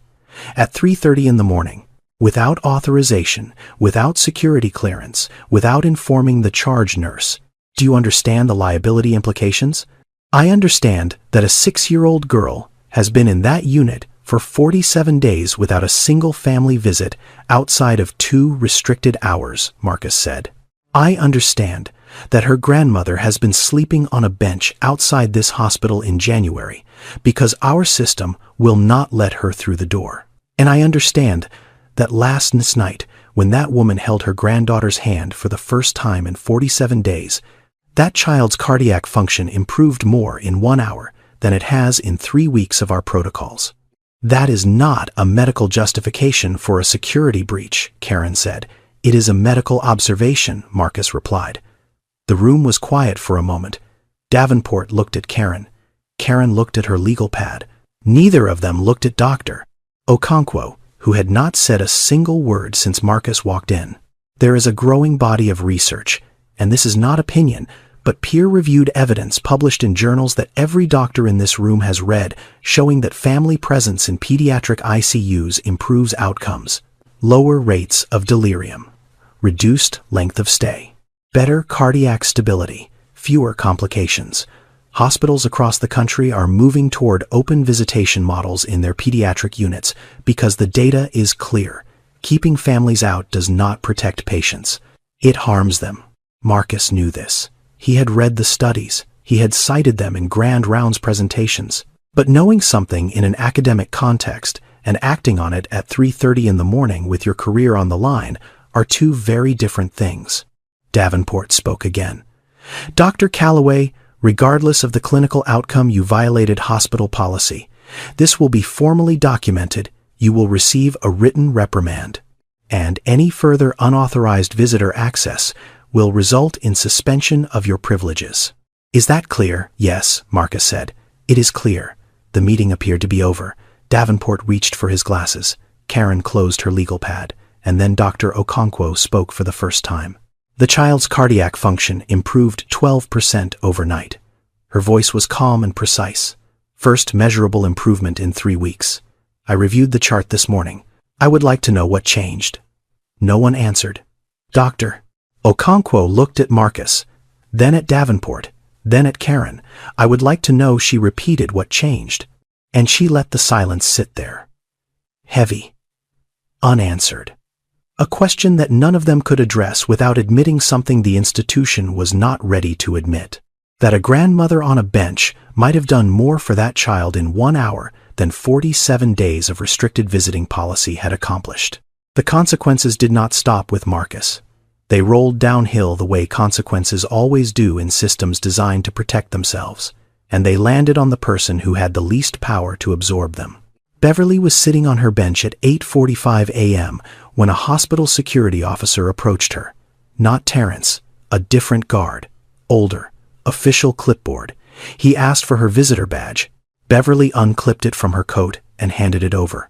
at 3:30 in the morning. Without authorization, without security clearance, without informing the charge nurse. Do you understand the liability implications? I understand that a 6-year-old girl has been in that unit for 47 days without a single family visit outside of 2 restricted hours, Marcus said. I understand that her grandmother has been sleeping on a bench outside this hospital in January because our system will not let her through the door. And I understand that last night, when that woman held her granddaughter's hand for the first time in 47 days, that child's cardiac function improved more in 1 hour than it has in 3 weeks of our protocols. That is not a medical justification for a security breach, Karen said. It is a medical observation, Marcus replied. The room was quiet for a moment. Davenport looked at Karen. Karen looked at her legal pad. Neither of them looked at Dr. Okonkwo, who had not said a single word since Marcus walked in. There is a growing body of research, and this is not opinion, but peer-reviewed evidence published in journals that every doctor in this room has read, showing that family presence in pediatric ICUs improves outcomes. Lower rates of delirium, reduced length of stay, better cardiac stability, fewer complications. Hospitals across the country are moving toward open visitation models in their pediatric units because the data is clear. Keeping families out does not protect patients. It harms them. Marcus knew this. He had read the studies. He had cited them in grand rounds presentations. But knowing something in an academic context and acting on it at 3:30 in the morning with your career on the line are 2 very different things. Davenport spoke again. Dr. Calloway, regardless of the clinical outcome, you violated hospital policy. This will be formally documented. You will receive a written reprimand. And any further unauthorized visitor access will result in suspension of your privileges. Is that clear? Yes, Marcus said. It is clear. The meeting appeared to be over. Davenport reached for his glasses. Karen closed her legal pad, and then Dr. Okonkwo spoke for the first time. The child's cardiac function improved 12% overnight. Her voice was calm and precise. First measurable improvement in 3 weeks. I reviewed the chart this morning. I would like to know what changed. No one answered. Dr. Okonkwo looked at Marcus, then at Davenport, then at Karen. I would like to know. She repeated what changed, and she let the silence sit there. Heavy. Unanswered. A question that none of them could address without admitting something the institution was not ready to admit. That a grandmother on a bench might have done more for that child in 1 hour than 47 days of restricted visiting policy had accomplished. The consequences did not stop with Marcus. They rolled downhill the way consequences always do in systems designed to protect themselves, and they landed on the person who had the least power to absorb them. Beverly was sitting on her bench at 8:45 a.m. when a hospital security officer approached her. Not Terrence, A different guard. Older. Official clipboard. He asked for her visitor badge. Beverly unclipped it from her coat and handed it over.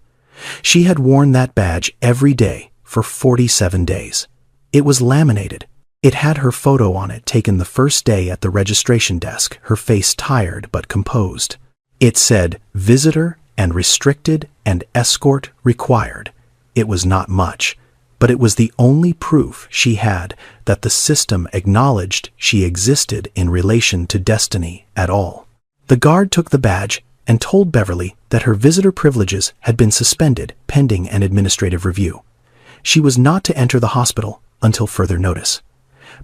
She had worn that badge every day for 47 days. It was laminated. It had her photo on it, taken the first day at the registration desk, her face tired but composed. It said, "Visitor and restricted and escort required." It was not much, but it was the only proof she had that the system acknowledged she existed in relation to Destiny at all. The guard took the badge and told Beverly that her visitor privileges had been suspended pending an administrative review. She was not to enter the hospital until further notice.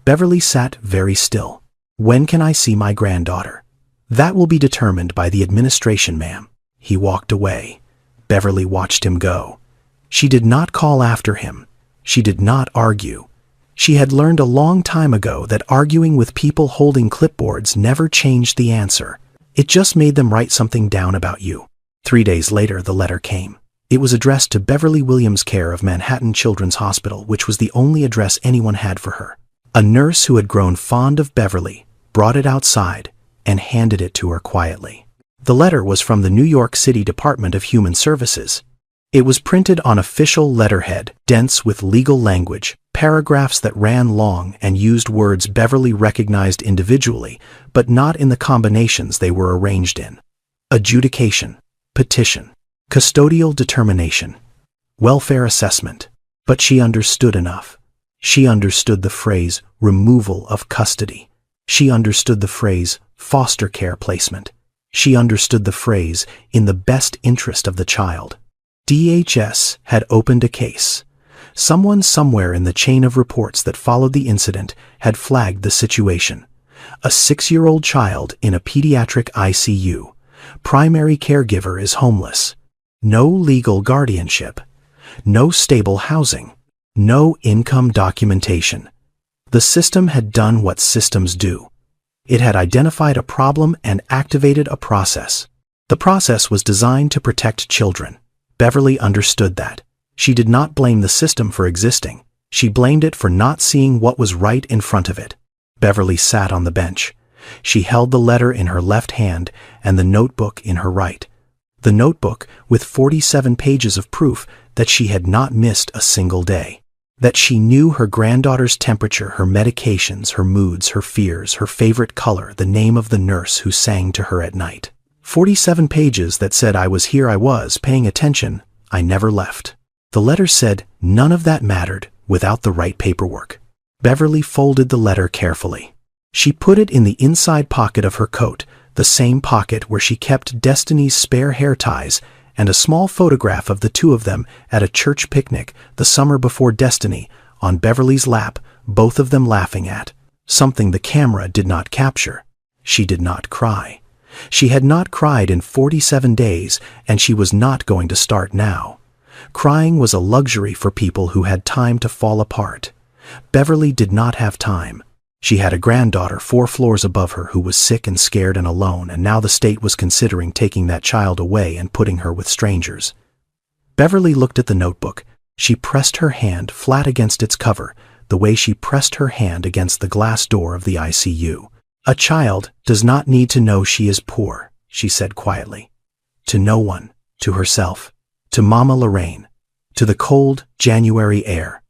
Beverly sat very still. "When can I see my granddaughter?" "That will be determined by the administration, ma'am." He walked away. Beverly watched him go. She did not call after him. She did not argue. She had learned a long time ago that arguing with people holding clipboards never changed the answer. It just made them write something down about you. 3 days later, the letter came. It was addressed to Beverly Williams' care of Manhattan Children's Hospital, which was the only address anyone had for her. A nurse who had grown fond of Beverly brought it outside and handed it to her quietly. The letter was from the New York City Department of Human Services. It was printed on official letterhead, dense with legal language, paragraphs that ran long and used words Beverly recognized individually, but not in the combinations they were arranged in. Adjudication, petition, custodial determination, welfare assessment. But she understood enough. She understood the phrase removal of custody. She understood the phrase foster care placement. She understood the phrase in the best interest of the child. DHS had opened a case. Someone somewhere in the chain of reports that followed the incident had flagged the situation. A 6-year-old child in a pediatric ICU. Primary caregiver is homeless. No legal guardianship. No stable housing. No income documentation. The system had done what systems do. It had identified a problem and activated a process. The process was designed to protect children. Beverly understood that. She did not blame the system for existing. She blamed it for not seeing what was right in front of it. Beverly sat on the bench. She held the letter in her left hand and the notebook in her right. The notebook with 47 pages of proof that she had not missed a single day. That she knew her granddaughter's temperature, her medications, her moods, her fears, her favorite color, the name of the nurse who sang to her at night. 47 pages that said, "I was here, I was, paying attention, I never left." The letter said none of that mattered without the right paperwork. Beverly folded the letter carefully. She put it in the inside pocket of her coat, the same pocket where she kept Destiny's spare hair ties and a small photograph of the two of them at a church picnic the summer before Destiny, on Beverly's lap, both of them laughing at something the camera did not capture. She did not cry. She had not cried in 47 days, and she was not going to start now. Crying was a luxury for people who had time to fall apart. Beverly did not have time. She had a granddaughter 4 floors above her who was sick and scared and alone, and now the state was considering taking that child away and putting her with strangers. Beverly looked at the notebook. She pressed her hand flat against its cover, the way she pressed her hand against the glass door of the ICU. "A child does not need to know she is poor," she said quietly. To no one, to herself, to Mama Lorraine, to the cold January air.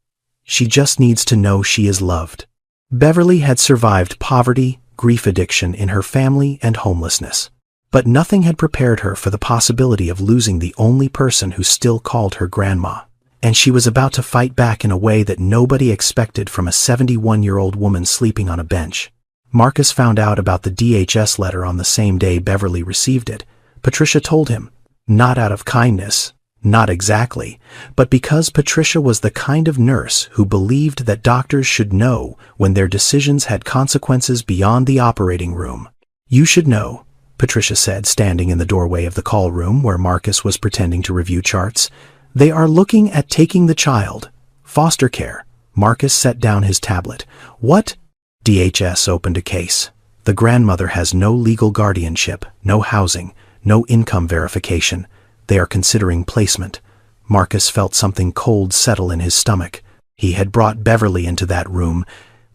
She just needs to know she is loved. Beverly had survived poverty, grief addiction in her family, and homelessness. But nothing had prepared her for the possibility of losing the only person who still called her grandma. And she was about to fight back in a way that nobody expected from a 71-year-old woman sleeping on a bench. Marcus found out about the DHS letter on the same day Beverly received it. Patricia told him, not out of kindness, not exactly, but because Patricia was the kind of nurse who believed that doctors should know when their decisions had consequences beyond the operating room. "You should know," Patricia said, standing in the doorway of the call room where Marcus was pretending to review charts. "They are looking at taking the child. Foster care." Marcus set down his tablet. "What?" DHS opened a case. "The grandmother has no legal guardianship, no housing, no income verification. They are considering placement." Marcus felt something cold settle in his stomach. He had brought Beverly into that room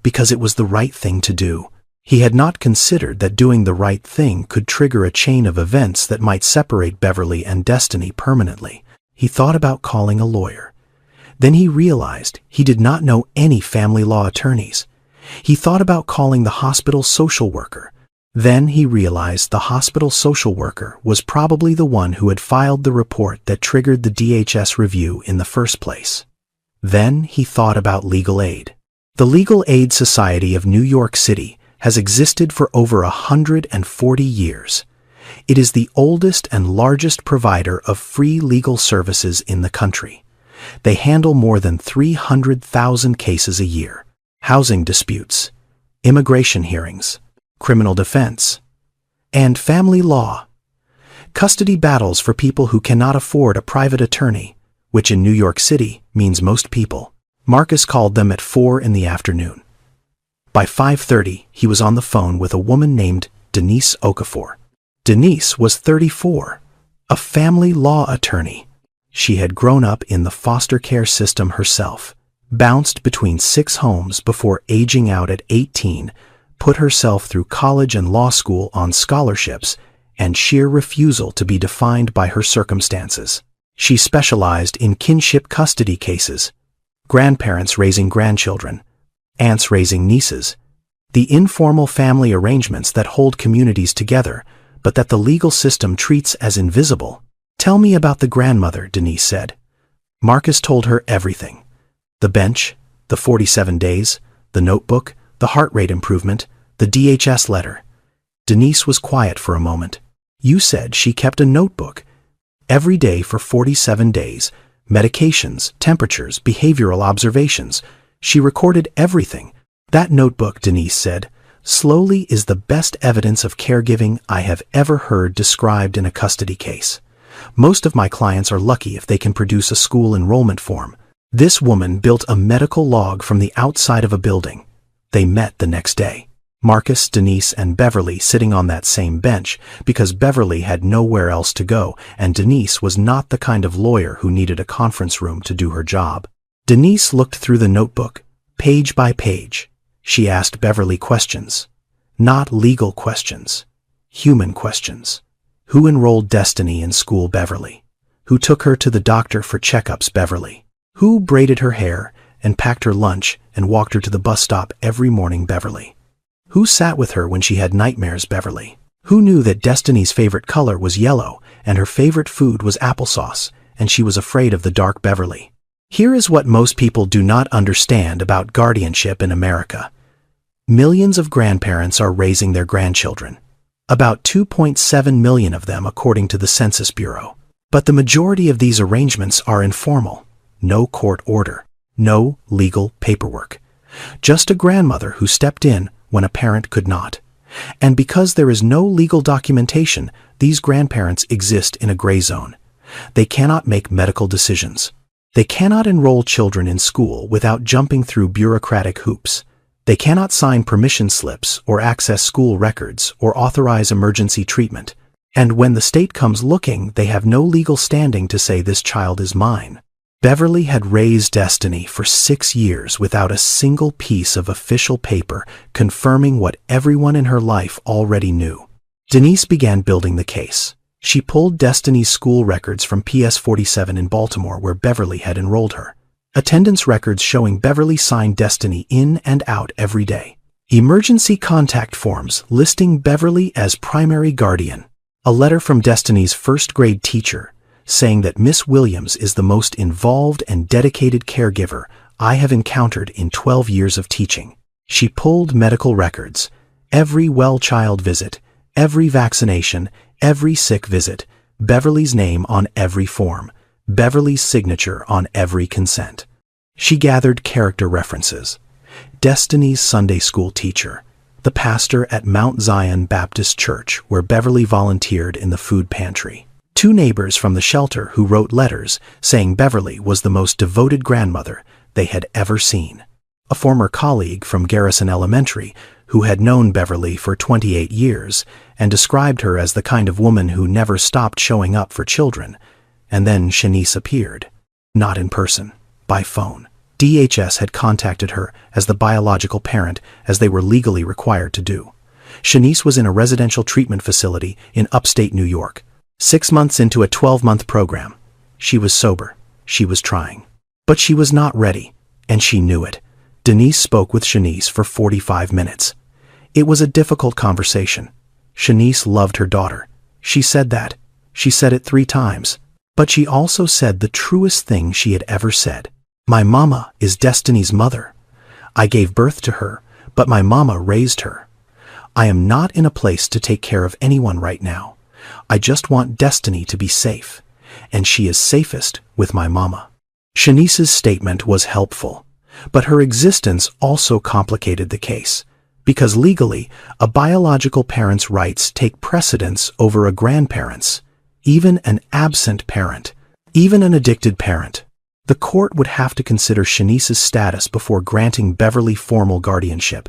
because it was the right thing to do. He had not considered that doing the right thing could trigger a chain of events that might separate Beverly and Destiny permanently. He thought about calling a lawyer. Then he realized he did not know any family law attorneys. He thought about calling the hospital social worker. Then he realized the hospital social worker was probably the one who had filed the report that triggered the DHS review in the first place. Then he thought about legal aid. The Legal Aid Society of New York City has existed for over 140 years. It is the oldest and largest provider of free legal services in the country. They handle more than 300,000 cases a year: housing disputes, immigration hearings, criminal defense, and family law. Custody battles for people who cannot afford a private attorney, which in New York City means most people. Marcus called them at 4 in the afternoon. By 5:30, he was on the phone with a woman named Denise Okafor. Denise was 34, a family law attorney. She had grown up in the foster care system herself, bounced between 6 homes before aging out at 18, put herself through college and law school on scholarships, and sheer refusal to be defined by her circumstances. She specialized in kinship custody cases, grandparents raising grandchildren, aunts raising nieces, the informal family arrangements that hold communities together, but that the legal system treats as invisible. "Tell me about the grandmother," Denise said. Marcus told her everything: the bench, the 47 days, the notebook, the heart rate improvement, the DHS letter. Denise was quiet for a moment. "You said she kept a notebook every day for 47 days, medications, temperatures, behavioral observations. She recorded everything." "That notebook," Denise said, "slowly is the best evidence of caregiving I have ever heard described in a custody case. Most of my clients are lucky if they can produce a school enrollment form. This woman built a medical log from the outside of a building." They met the next day. Marcus, Denise, and Beverly sitting on that same bench because Beverly had nowhere else to go, and Denise was not the kind of lawyer who needed a conference room to do her job. Denise looked through the notebook, page by page. She asked Beverly questions. Not legal questions. Human questions. Who enrolled Destiny in school, Beverly? Who took her to the doctor for checkups, Beverly? Who braided her hair and packed her lunch and walked her to the bus stop every morning, Beverly? Who sat with her when she had nightmares, Beverly? Who knew that Destiny's favorite color was yellow and her favorite food was applesauce, and she was afraid of the dark, Beverly? Here is what most people do not understand about guardianship in America. Millions of grandparents are raising their grandchildren. About 2.7 million of them, according to the Census Bureau. But the majority of these arrangements are informal. No court order. No legal paperwork. Just a grandmother who stepped in when a parent could not. And because there is no legal documentation, these grandparents exist in a gray zone. They cannot make medical decisions. They cannot enroll children in school without jumping through bureaucratic hoops. They cannot sign permission slips or access school records or authorize emergency treatment. And when the state comes looking, they have no legal standing to say this child is mine. Beverly had raised Destiny for 6 years without a single piece of official paper confirming what everyone in her life already knew. Denise began building the case. She pulled Destiny's school records from PS 47 in Baltimore, where Beverly had enrolled her. Attendance records showing Beverly signed Destiny in and out every day. Emergency contact forms listing Beverly as primary guardian. A letter from Destiny's first-grade teacher saying that Miss Williams is the most involved and dedicated caregiver I have encountered in 12 years of teaching. She pulled medical records, every well child visit, every vaccination, every sick visit, Beverly's name on every form, Beverly's signature on every consent. She gathered character references. Destiny's Sunday school teacher, the pastor at Mount Zion Baptist Church where Beverly volunteered in the food pantry. 2 neighbors from the shelter who wrote letters saying Beverly was the most devoted grandmother they had ever seen. A former colleague from Garrison Elementary who had known Beverly for 28 years and described her as the kind of woman who never stopped showing up for children. And then Shanice appeared. Not in person, by phone. DHS had contacted her as the biological parent, as they were legally required to do. Shanice was in a residential treatment facility in upstate New York. 6 months into a 12-month program. She was sober. She was trying. But she was not ready, and she knew it. Denise spoke with Shanice for 45 minutes. It was a difficult conversation. Shanice loved her daughter. She said that. She said it 3 times. But she also said the truest thing she had ever said. My mama is Destiny's mother. I gave birth to her, but my mama raised her. I am not in a place to take care of anyone right now. I just want Destiny to be safe, and she is safest with my mama. Shanice's statement was helpful, but her existence also complicated the case, because legally, a biological parent's rights take precedence over a grandparent's, even an absent parent, even an addicted parent. The court would have to consider Shanice's status before granting Beverly formal guardianship.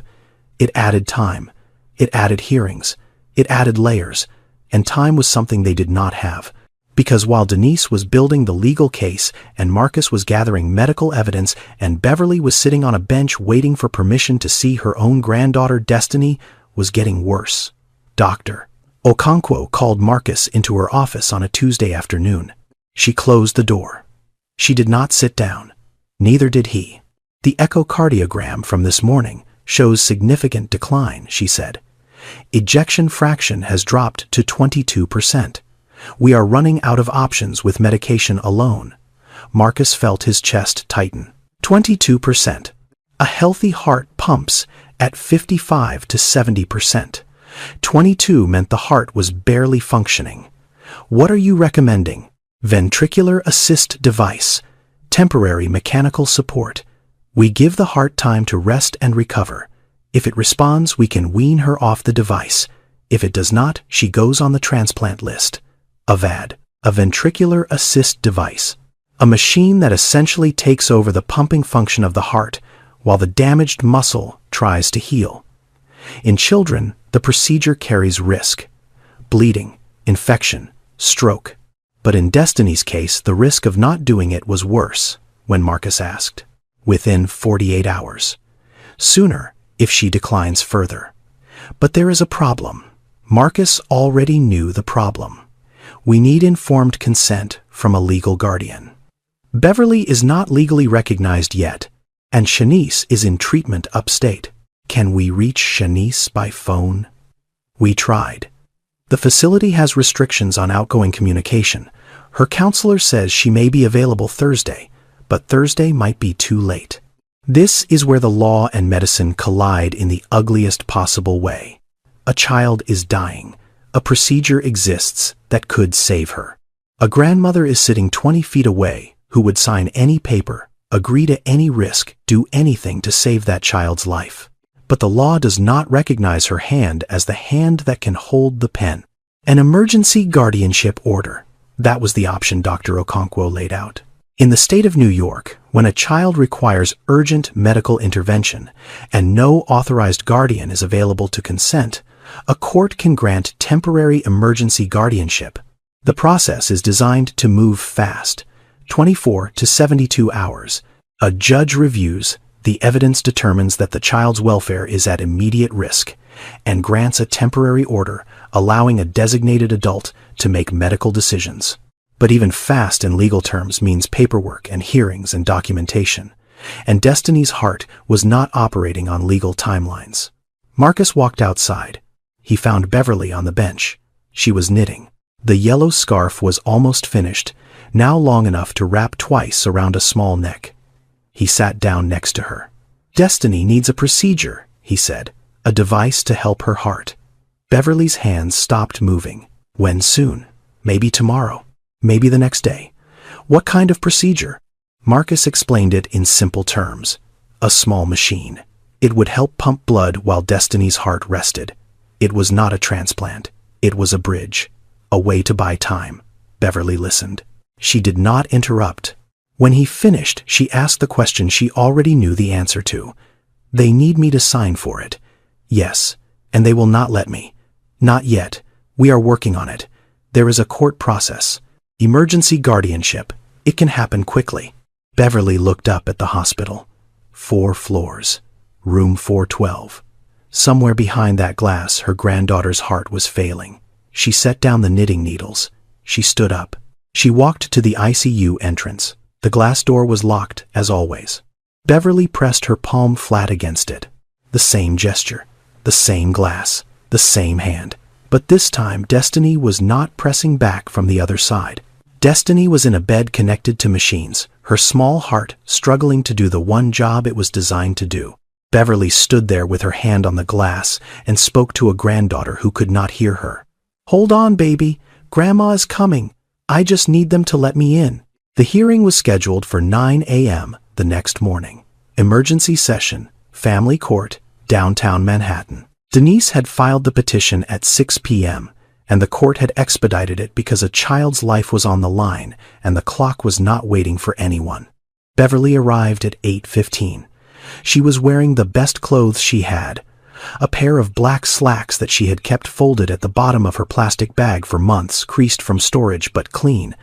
It added time. It added hearings. It added layers. And time was something they did not have. Because while Denise was building the legal case and Marcus was gathering medical evidence and Beverly was sitting on a bench waiting for permission to see her own granddaughter, Destiny was getting worse. Dr. Okonkwo called Marcus into her office on a Tuesday afternoon. She closed the door. She did not sit down. Neither did he. The echocardiogram from this morning shows significant decline, she said. Ejection fraction has dropped to 22%. We are running out of options with medication alone. Marcus felt his chest tighten. 22%. A healthy heart pumps at 55 to 70%. 22 meant the heart was barely functioning. What are you recommending? Ventricular assist device. Temporary mechanical support. We give the heart time to rest and recover. If it responds, we can wean her off the device. If it does not, she goes on the transplant list. A VAD, a ventricular assist device, a machine that essentially takes over the pumping function of the heart while the damaged muscle tries to heal. In children, the procedure carries risk: bleeding, infection, stroke. But in Destiny's case, the risk of not doing it was worse, when Marcus asked. Within 48 hours. Sooner, if she declines further. But there is a problem. Marcus already knew the problem. We need informed consent from a legal guardian. Beverly is not legally recognized yet, and Shanice is in treatment upstate. Can we reach Shanice by phone? We tried. The facility has restrictions on outgoing communication. Her counselor says she may be available Thursday, but Thursday might be too late. This is where the law and medicine collide in the ugliest possible way. A child is dying. A procedure exists that could save her. A grandmother is sitting 20 feet away who would sign any paper, agree to any risk, do anything to save that child's life. But the law does not recognize her hand as the hand that can hold the pen. An emergency guardianship order. That was the option Dr. Okonkwo laid out. In the state of New York, when a child requires urgent medical intervention and no authorized guardian is available to consent, a court can grant temporary emergency guardianship. The process is designed to move fast, 24 to 72 hours. A judge reviews, the evidence determines that the child's welfare is at immediate risk, and grants a temporary order allowing a designated adult to make medical decisions. But even fast in legal terms means paperwork and hearings and documentation, and Destiny's heart was not operating on legal timelines. Marcus walked outside. He found Beverly on the bench. She was knitting. The yellow scarf was almost finished, now long enough to wrap twice around a small neck. He sat down next to her. Destiny needs a procedure, he said, a device to help her heart. Beverly's hands stopped moving. When soon? Maybe tomorrow. Maybe the next day. What kind of procedure? Marcus explained it in simple terms. A small machine. It would help pump blood while Destiny's heart rested. It was not a transplant. It was a bridge. A way to buy time. Beverly listened. She did not interrupt. When he finished, she asked the question she already knew the answer to. They need me to sign for it. Yes, and they will not let me. Not yet. We are working on it. There is a court process. Emergency guardianship. It can happen quickly. Beverly looked up at the hospital. 4 floors. Room 412. Somewhere behind that glass, her granddaughter's heart was failing. She set down the knitting needles. She stood up. She walked to the ICU entrance. The glass door was locked, as always. Beverly pressed her palm flat against it. The same gesture, the same glass, the same hand. But this time, Destiny was not pressing back from the other side. Destiny was in a bed connected to machines, her small heart struggling to do the one job it was designed to do. Beverly stood there with her hand on the glass and spoke to a granddaughter who could not hear her. "Hold on, baby. Grandma is coming. I just need them to let me in." The hearing was scheduled for 9 a.m. the next morning. Emergency session, family court, downtown Manhattan. Denise had filed the petition at 6 p.m., and the court had expedited it because a child's life was on the line and the clock was not waiting for anyone. Beverly arrived at 8:15. She was wearing the best clothes she had, a pair of black slacks that she had kept folded at the bottom of her plastic bag for months, creased from storage but clean,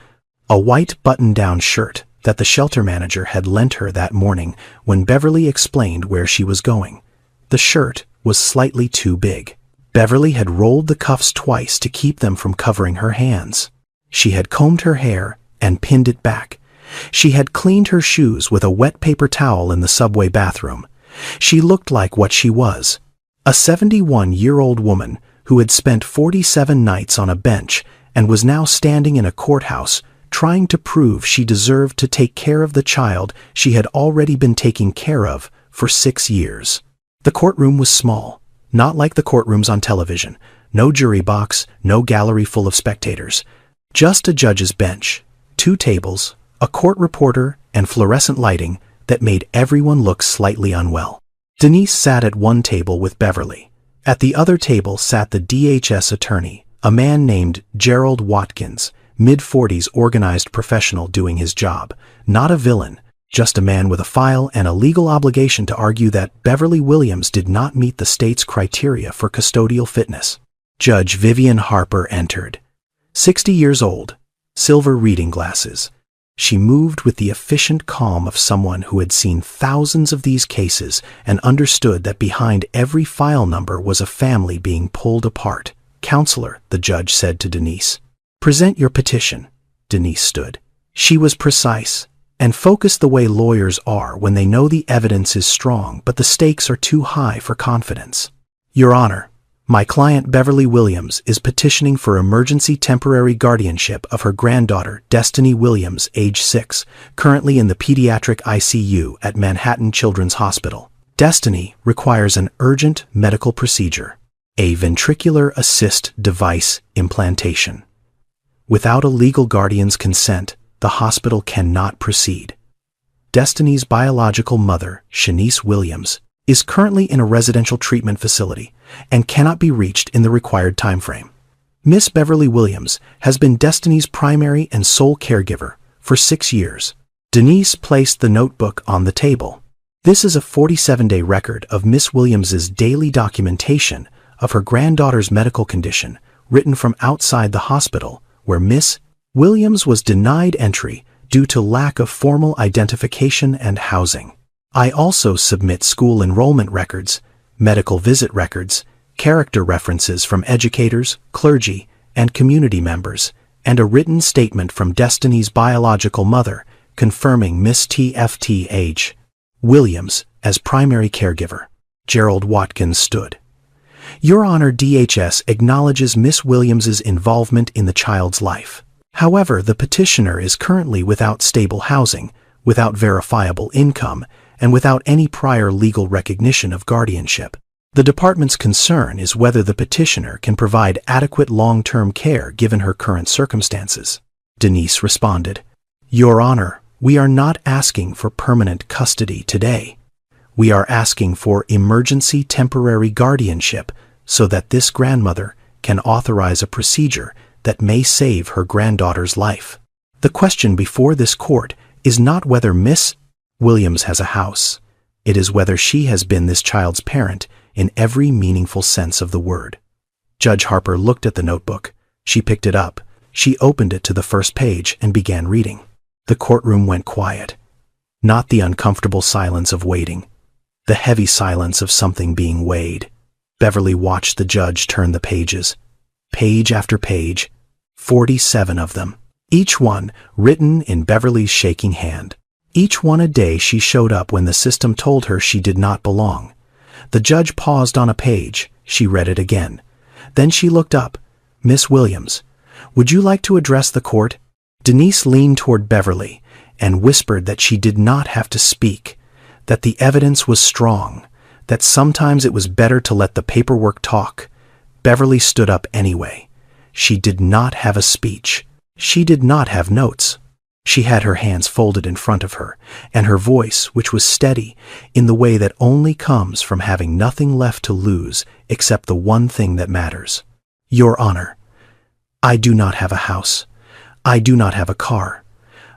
a white button-down shirt that the shelter manager had lent her that morning when Beverly explained where she was going. The shirt was slightly too big. Beverly had rolled the cuffs twice to keep them from covering her hands. She had combed her hair and pinned it back. She had cleaned her shoes with a wet paper towel in the subway bathroom. She looked like what she was, a 71-year-old woman who had spent 47 nights on a bench and was now standing in a courthouse trying to prove she deserved to take care of the child she had already been taking care of for 6 years. The courtroom was small, not like the courtrooms on television. No jury box, no gallery full of spectators. Just a judge's bench, 2 tables, a court reporter, and fluorescent lighting that made everyone look slightly unwell. Denise sat at one table with Beverly. At the other table sat the DHS attorney, a man named Gerald Watkins, mid-40s organized professional doing his job. Not a villain, just a man with a file and a legal obligation to argue that Beverly Williams did not meet the state's criteria for custodial fitness. Judge Vivian Harper entered. 60 years old, silver reading glasses. She moved with the efficient calm of someone who had seen thousands of these cases and understood that behind every file number was a family being pulled apart. "Counselor," the judge said to Denise. "Present your petition." Denise stood. She was precise and focused the way lawyers are when they know the evidence is strong but the stakes are too high for confidence. "Your Honor, my client Beverly Williams is petitioning for emergency temporary guardianship of her granddaughter Destiny Williams, age 6, currently in the pediatric ICU at Manhattan Children's Hospital. Destiny requires an urgent medical procedure, a ventricular assist device implantation. Without a legal guardian's consent, the hospital cannot proceed. Destiny's biological mother, Shanice Williams, is currently in a residential treatment facility and cannot be reached in the required timeframe. Miss Beverly Williams has been Destiny's primary and sole caregiver for 6 years. Denise placed the notebook on the table. This is a 47-day record of Miss Williams's daily documentation of her granddaughter's medical condition, written from outside the hospital, where Miss Williams was denied entry due to lack of formal identification and housing. I also submit school enrollment records, medical visit records, character references from educators, clergy, and community members, and a written statement from Destiny's biological mother confirming Miss T.F.T.H. Williams as primary caregiver." Gerald Watkins stood. "Your Honor, DHS acknowledges Miss Williams's involvement in the child's life. However, the petitioner is currently without stable housing, without verifiable income, and without any prior legal recognition of guardianship. The department's concern is whether the petitioner can provide adequate long-term care given her current circumstances." Denise responded, "Your Honor, we are not asking for permanent custody today. We are asking for emergency temporary guardianship so that this grandmother can authorize a procedure that may save her granddaughter's life. The question before this court is not whether Miss Williams has a house. It is whether she has been this child's parent in every meaningful sense of the word." Judge Harper looked at the notebook. She picked it up. She opened it to the first page and began reading. The courtroom went quiet. not the uncomfortable silence of waiting, the heavy silence of something being weighed. Beverly watched the judge turn the pages, page after page, 47 of them, each one written in Beverly's shaking hand. Each one a day she showed up when the system told her she did not belong. The judge paused on a page. She read it again. Then she looked up. "Miss Williams, would you like to address the court?" Denise leaned toward Beverly and whispered that she did not have to speak, that the evidence was strong, that sometimes it was better to let the paperwork talk. Beverly stood up anyway. She did not have a speech. She did not have notes. She had her hands folded in front of her, and her voice, which was steady, in the way that only comes from having nothing left to lose except the one thing that matters. "Your Honor, I do not have a house. I do not have a car.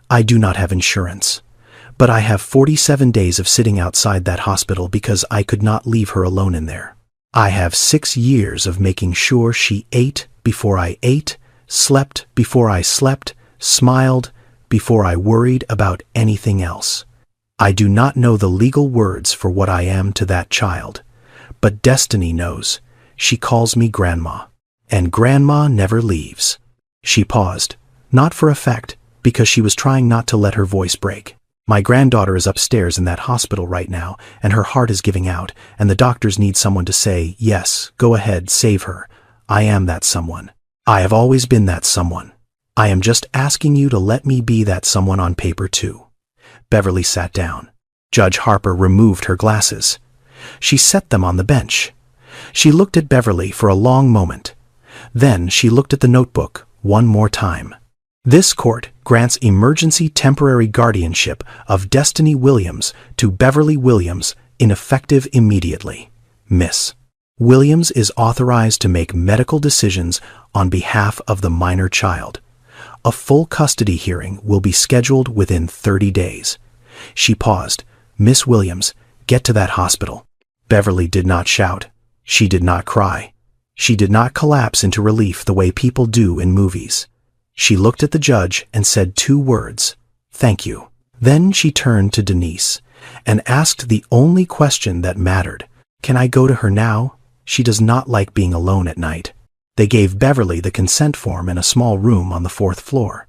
I do not have insurance. But I have 47 days of sitting outside that hospital because I could not leave her alone in there. I have 6 years of making sure she ate before I ate, slept before I slept, smiled before I worried about anything else. I do not know the legal words for what I am to that child, but destiny knows. She calls me Grandma, and Grandma never leaves." She paused, not for effect, because she was trying not to let her voice break. "My granddaughter is upstairs in that hospital right now, and her heart is giving out, and the doctors need someone to say, 'Yes, go ahead, save her.' I am that someone. I have always been that someone. I am just asking you to let me be that someone on paper too." Beverly sat down. Judge Harper removed her glasses. She set them on the bench. She looked at Beverly for a long moment. Then she looked at the notebook one more time. "This court grants emergency temporary guardianship of Destiny Williams to Beverly Williams, ineffective immediately. Miss Williams is authorized to make medical decisions on behalf of the minor child. A full custody hearing will be scheduled within 30 days. She paused. "Miss Williams, get to that hospital." Beverly did not shout. She did not cry. She did not collapse into relief the way people do in movies. She looked at the judge and said 2 words, "Thank you." Then she turned to Denise and asked the only question that mattered. "Can I go to her now? She does not like being alone at night." They gave Beverly the consent form in a small room on the 4th floor.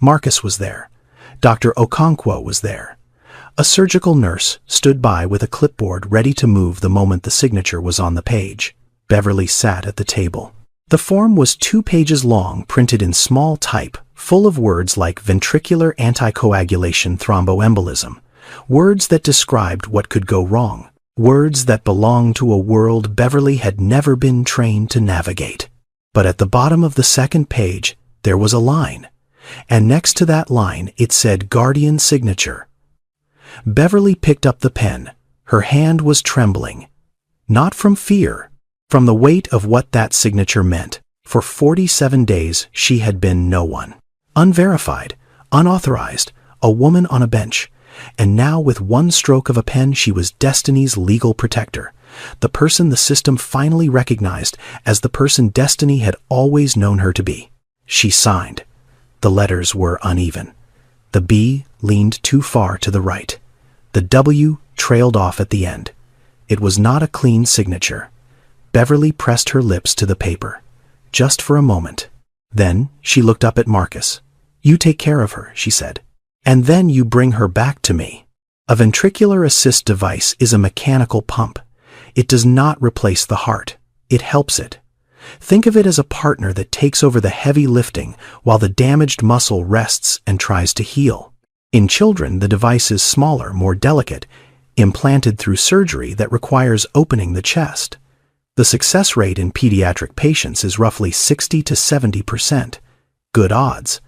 Marcus was there. Dr. Okonkwo was there. A surgical nurse stood by with a clipboard ready to move the moment the signature was on the page. Beverly sat at the table. The form was 2 pages long, printed in small type, full of words like ventricular anticoagulation thromboembolism, words that described what could go wrong, words that belonged to a world Beverly had never been trained to navigate. But at the bottom of the 2nd page, there was a line, and next to that line it said guardian signature. Beverly picked up the pen. Her hand was trembling, not from fear, from the weight of what that signature meant. For 47 days she had been no one. Unverified, unauthorized, a woman on a bench. And now with one stroke of a pen she was Destiny's legal protector, the person the system finally recognized as the person Destiny had always known her to be. She signed. The letters were uneven. The B leaned too far to the right. The W trailed off at the end. It was not a clean signature. Beverly pressed her lips to the paper, just for a moment. Then she looked up at Marcus. "You take care of her," she said. "And then you bring her back to me." A ventricular assist device is a mechanical pump. It does not replace the heart. It helps it. Think of it as a partner that takes over the heavy lifting while the damaged muscle rests and tries to heal. In children, the device is smaller, more delicate, implanted through surgery that requires opening the chest. The success rate in pediatric patients is roughly 60 to 70%. Good odds,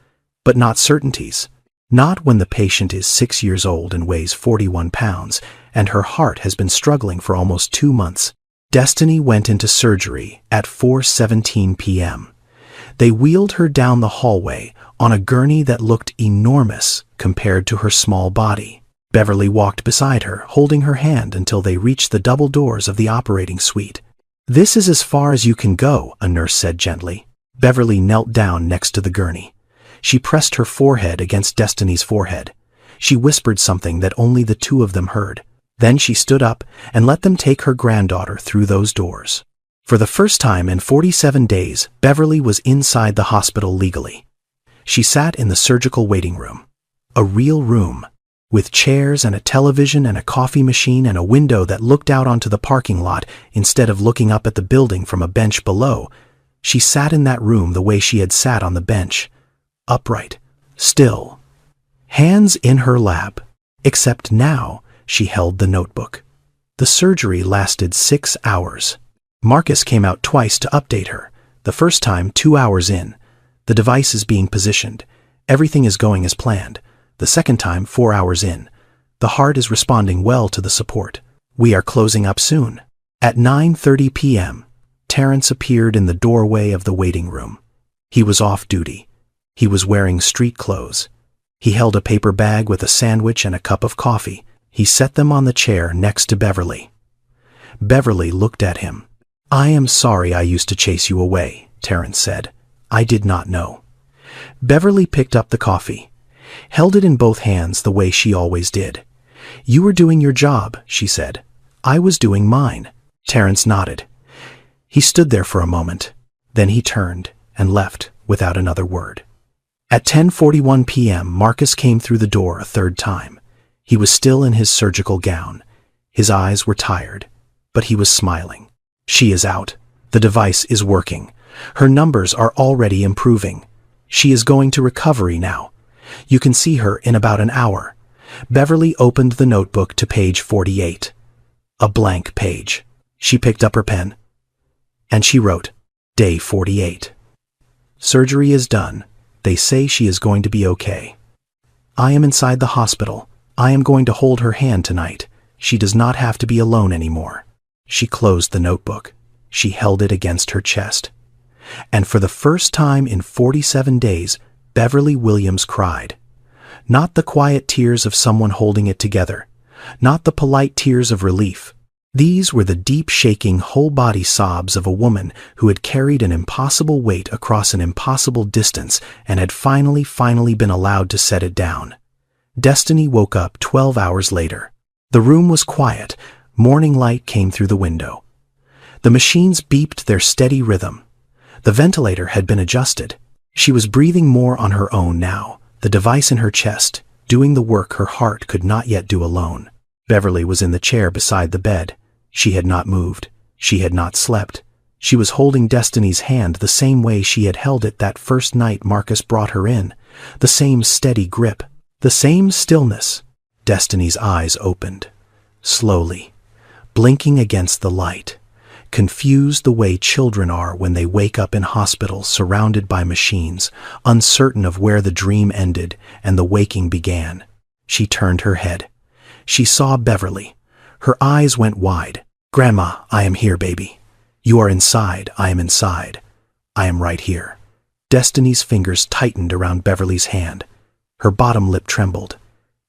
but not certainties. Not when the patient is 6 years old and weighs 41 pounds, and her heart has been struggling for almost 2 months. Destiny went into surgery at 4:17 p.m. They wheeled her down the hallway on a gurney that looked enormous compared to her small body. Beverly walked beside her, holding her hand until they reached the double doors of the operating suite. "This is as far as you can go," a nurse said gently. Beverly knelt down next to the gurney. She pressed her forehead against Destiny's forehead. She whispered something that only the two of them heard. Then she stood up and let them take her granddaughter through those doors. For the first time in 47 days, Beverly was inside the hospital legally. She sat in the surgical waiting room. A real room, with chairs and a television and a coffee machine and a window that looked out onto the parking lot instead of looking up at the building from a bench below. She sat in that room the way she had sat on the bench, upright, still, hands in her lap, except now she held the notebook. The surgery lasted 6 hours. Marcus came out twice to update her, the first time 2 hours in. The device is being positioned. Everything is going as planned. The second time 4 hours in. The heart is responding well to the support. We are closing up soon. At 9:30 p.m., Terrence appeared in the doorway of the waiting room. He was off duty. He was wearing street clothes. He held a paper bag with a sandwich and a cup of coffee. He set them on the chair next to Beverly. Beverly looked at him. "I am sorry I used to chase you away," Terrence said. "I did not know." Beverly picked up the coffee, held it in both hands the way she always did. "You were doing your job," she said. "I was doing mine." Terrence nodded. He stood there for a moment. Then he turned and left without another word. At 10:41 p.m., Marcus came through the door a third time. He was still in his surgical gown. His eyes were tired, but he was smiling. "She is out. The device is working. Her numbers are already improving. She is going to recovery now. You can see her in about an hour." Beverly opened the notebook to page 48. A blank page. She picked up her pen, and she wrote, "Day 48. Surgery is done. They say she is going to be okay. I am inside the hospital. I am going to hold her hand tonight. She does not have to be alone anymore." She closed the notebook. She held it against her chest. And for the first time in 47 days, Beverly Williams cried. Not the quiet tears of someone holding it together. Not the polite tears of relief. These were the deep, shaking, whole-body sobs of a woman who had carried an impossible weight across an impossible distance and had finally been allowed to set it down. Destiny woke up 12 hours later. The room was quiet. Morning light came through the window. The machines beeped their steady rhythm. The ventilator had been adjusted. She was breathing more on her own now, the device in her chest, doing the work her heart could not yet do alone. Beverly was in the chair beside the bed. She had not moved. She had not slept. She was holding Destiny's hand the same way she had held it that first night Marcus brought her in. The same steady grip. The same stillness. Destiny's eyes opened. Slowly. Blinking against the light. Confused the way children are when they wake up in hospitals surrounded by machines, uncertain of where the dream ended and the waking began. She turned her head. She saw Beverly. Her eyes went wide. "Grandma, I am here, baby. You are inside, I am inside. I am right here." Destiny's fingers tightened around Beverly's hand. Her bottom lip trembled.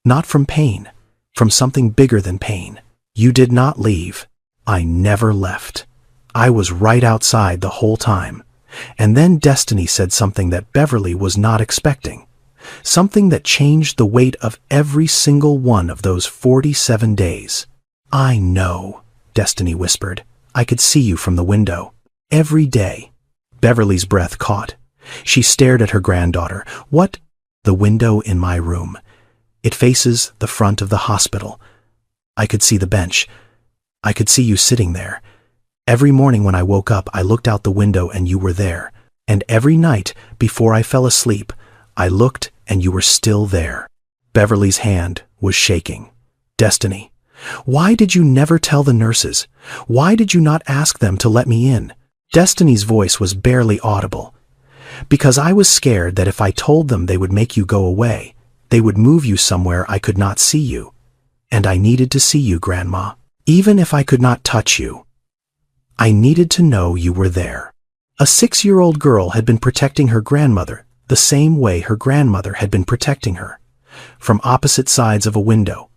Not from pain, from something bigger than pain. "You did not leave. I never left. I was right outside the whole time." And then Destiny said something that Beverly was not expecting. Something that changed the weight of every single one of those 47 days. "I know," Destiny whispered. "I could see you from the window. Every day." Beverly's breath caught. She stared at her granddaughter. "What?" "The window in my room. It faces the front of the hospital. I could see the bench. I could see you sitting there. Every morning when I woke up, I looked out the window and you were there. And every night, before I fell asleep, I looked and you were still there." Beverly's hand was shaking. "Destiny, why did you never tell the nurses? Why did you not ask them to let me in?" Destiny's voice was barely audible. "Because I was scared that if I told them they would make you go away, they would move you somewhere I could not see you. And I needed to see you, Grandma. Even if I could not touch you, I needed to know you were there." A 6-year-old girl had been protecting her grandmother the same way her grandmother had been protecting her, from opposite sides of a window.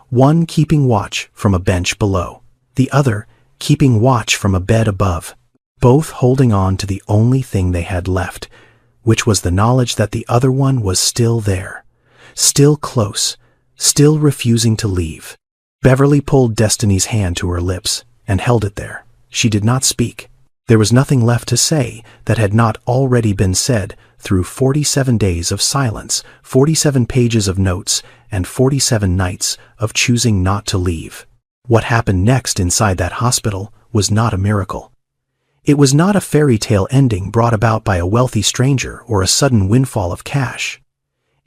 One keeping watch from a bench below, the other keeping watch from a bed above, both holding on to the only thing they had left, which was the knowledge that the other one was still there, still close, still refusing to leave. Beverly pulled Destiny's hand to her lips and held it there. She did not speak. There was nothing left to say that had not already been said through 47 days of silence, 47 pages of notes, and 47 nights of choosing not to leave. What happened next inside that hospital was not a miracle. It was not a fairy tale ending brought about by a wealthy stranger or a sudden windfall of cash.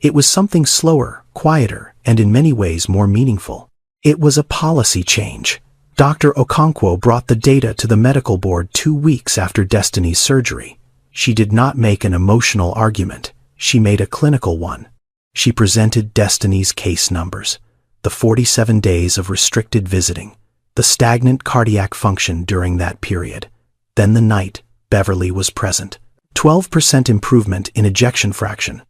It was something slower, quieter, and in many ways more meaningful. It was a policy change. Dr. Okonkwo brought the data to the medical board 2 weeks after Destiny's surgery. She did not make an emotional argument. She made a clinical one. She presented Destiny's case numbers, the 47 days of restricted visiting, the stagnant cardiac function during that period. Then the night Beverly was present. 12% improvement in ejection fraction,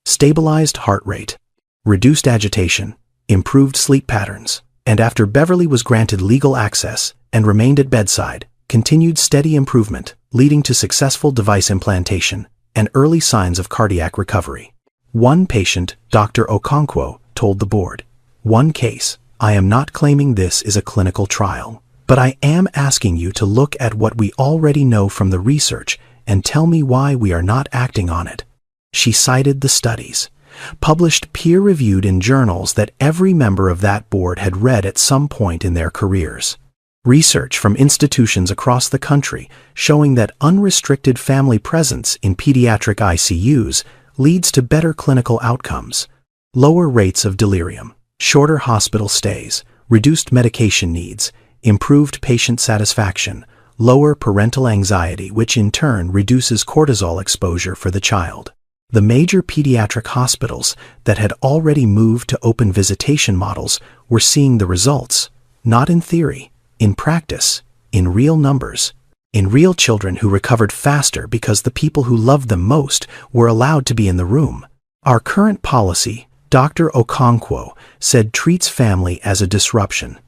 stabilized heart rate, reduced agitation, improved sleep patterns, and after Beverly was granted legal access and remained at bedside, continued steady improvement, leading to successful device implantation and early signs of cardiac recovery. One patient, Dr. Okonkwo, told the board, "One case. I am not claiming this is a clinical trial, but I am asking you to look at what we already know from the research and tell me why we are not acting on it." She cited the studies, published peer-reviewed in journals that every member of that board had read at some point in their careers. Research from institutions across the country showing that unrestricted family presence in pediatric ICUs leads to better clinical outcomes, lower rates of delirium, shorter hospital stays, reduced medication needs, improved patient satisfaction, lower parental anxiety, which in turn reduces cortisol exposure for the child. The major pediatric hospitals that had already moved to open visitation models were seeing the results, not in theory, in practice, in real numbers, in real children who recovered faster because the people who loved them most were allowed to be in the room. Our current policy, Dr. Okonkwo said, treats family as a disruption.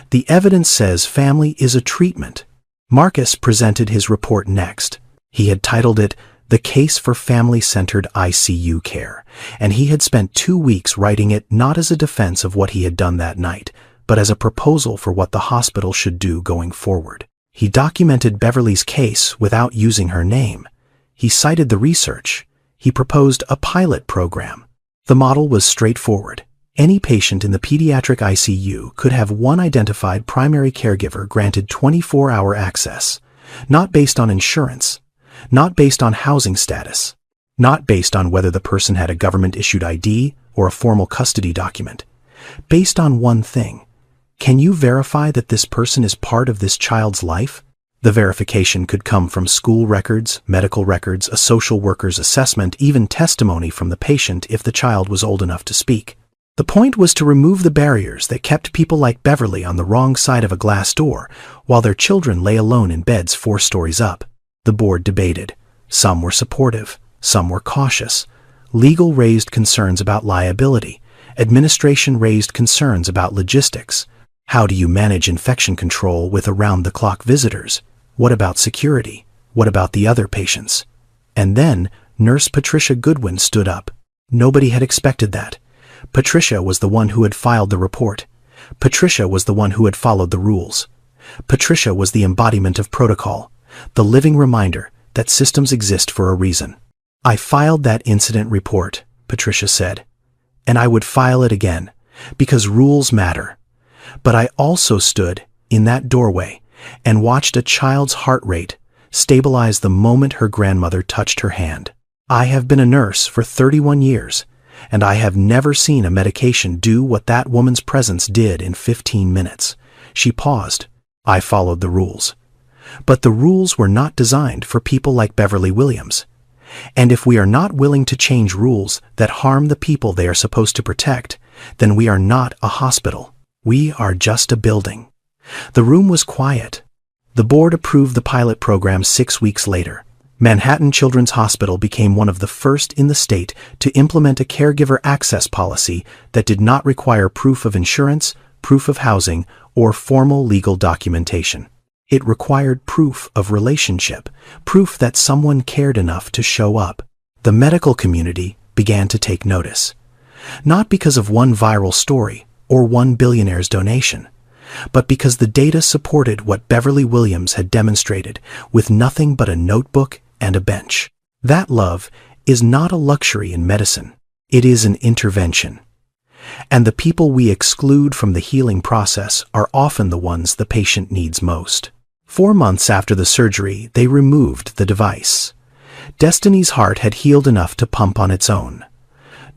The evidence says family is a treatment. Marcus presented his report next. He had titled it, "The Case for Family-Centered ICU Care," and he had spent 2 weeks writing it not as a defense of what he had done that night, but as a proposal for what the hospital should do going forward. He documented Beverly's case without using her name. He cited the research. He proposed a pilot program. The model was straightforward. Any patient in the pediatric ICU could have one identified primary caregiver granted 24-hour access, not based on insurance, not based on housing status, not based on whether the person had a government-issued ID or a formal custody document, based on one thing. Can you verify that this person is part of this child's life? The verification could come from school records, medical records, a social worker's assessment, even testimony from the patient if the child was old enough to speak. The point was to remove the barriers that kept people like Beverly on the wrong side of a glass door while their children lay alone in beds 4 stories up. The board debated. Some were supportive, some were cautious. Legal raised concerns about liability. Administration raised concerns about logistics. How do you manage infection control with around-the-clock visitors? What about security? What about the other patients? And then, Nurse Patricia Goodwin stood up. Nobody had expected that. Patricia was the one who had filed the report. Patricia was the one who had followed the rules. Patricia was the embodiment of protocol, the living reminder that systems exist for a reason. "I filed that incident report," Patricia said, "and I would file it again, because rules matter. But I also stood in that doorway and watched a child's heart rate stabilize the moment her grandmother touched her hand. I have been a nurse for 31 years, and I have never seen a medication do what that woman's presence did in 15 minutes. She paused. I followed the rules. But the rules were not designed for people like Beverly Williams. And if we are not willing to change rules that harm the people they are supposed to protect, then we are not a hospital. We are just a building." The room was quiet. The board approved the pilot program 6 weeks later. Manhattan Children's Hospital became one of the first in the state to implement a caregiver access policy that did not require proof of insurance, proof of housing, or formal legal documentation. It required proof of relationship, proof that someone cared enough to show up. The medical community began to take notice. Not because of one viral story or one billionaire's donation, but because the data supported what Beverly Williams had demonstrated with nothing but a notebook and a bench. That love is not a luxury in medicine. It is an intervention. And the people we exclude from the healing process are often the ones the patient needs most. 4 months after the surgery, they removed the device. Destiny's heart had healed enough to pump on its own.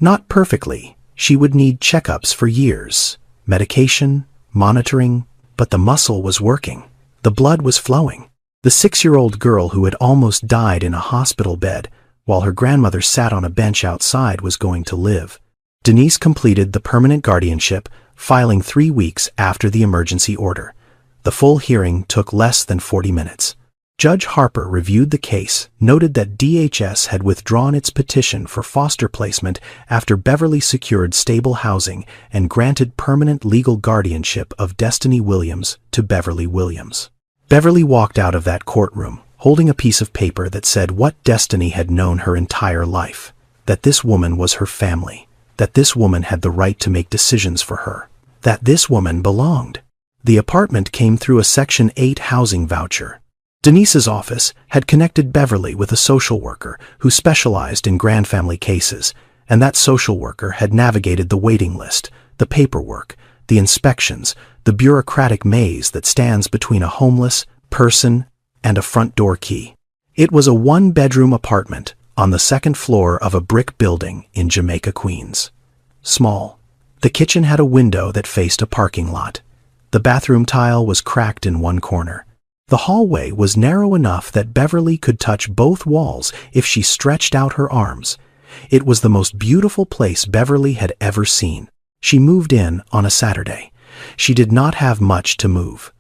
Not perfectly. She would need checkups for years, medication, monitoring, but the muscle was working. The blood was flowing. The 6-year-old girl who had almost died in a hospital bed while her grandmother sat on a bench outside was going to live. Denise completed the permanent guardianship, filing 3 weeks after the emergency order. The full hearing took less than 40 minutes. Judge Harper reviewed the case, noted that DHS had withdrawn its petition for foster placement after Beverly secured stable housing and granted permanent legal guardianship of Destiny Williams to Beverly Williams. Beverly walked out of that courtroom, holding a piece of paper that said what Destiny had known her entire life, that this woman was her family, that this woman had the right to make decisions for her, that this woman belonged. The apartment came through a Section 8 housing voucher. Denise's office had connected Beverly with a social worker who specialized in grandfamily cases, and that social worker had navigated the waiting list, the paperwork, the inspections, the bureaucratic maze that stands between a homeless person and a front door key. It was a 1-bedroom apartment on the 2nd floor of a brick building in Jamaica, Queens. Small. The kitchen had a window that faced a parking lot. The bathroom tile was cracked in one corner. The hallway was narrow enough that Beverly could touch both walls if she stretched out her arms. It was the most beautiful place Beverly had ever seen. She moved in on a Saturday. She did not have much to move.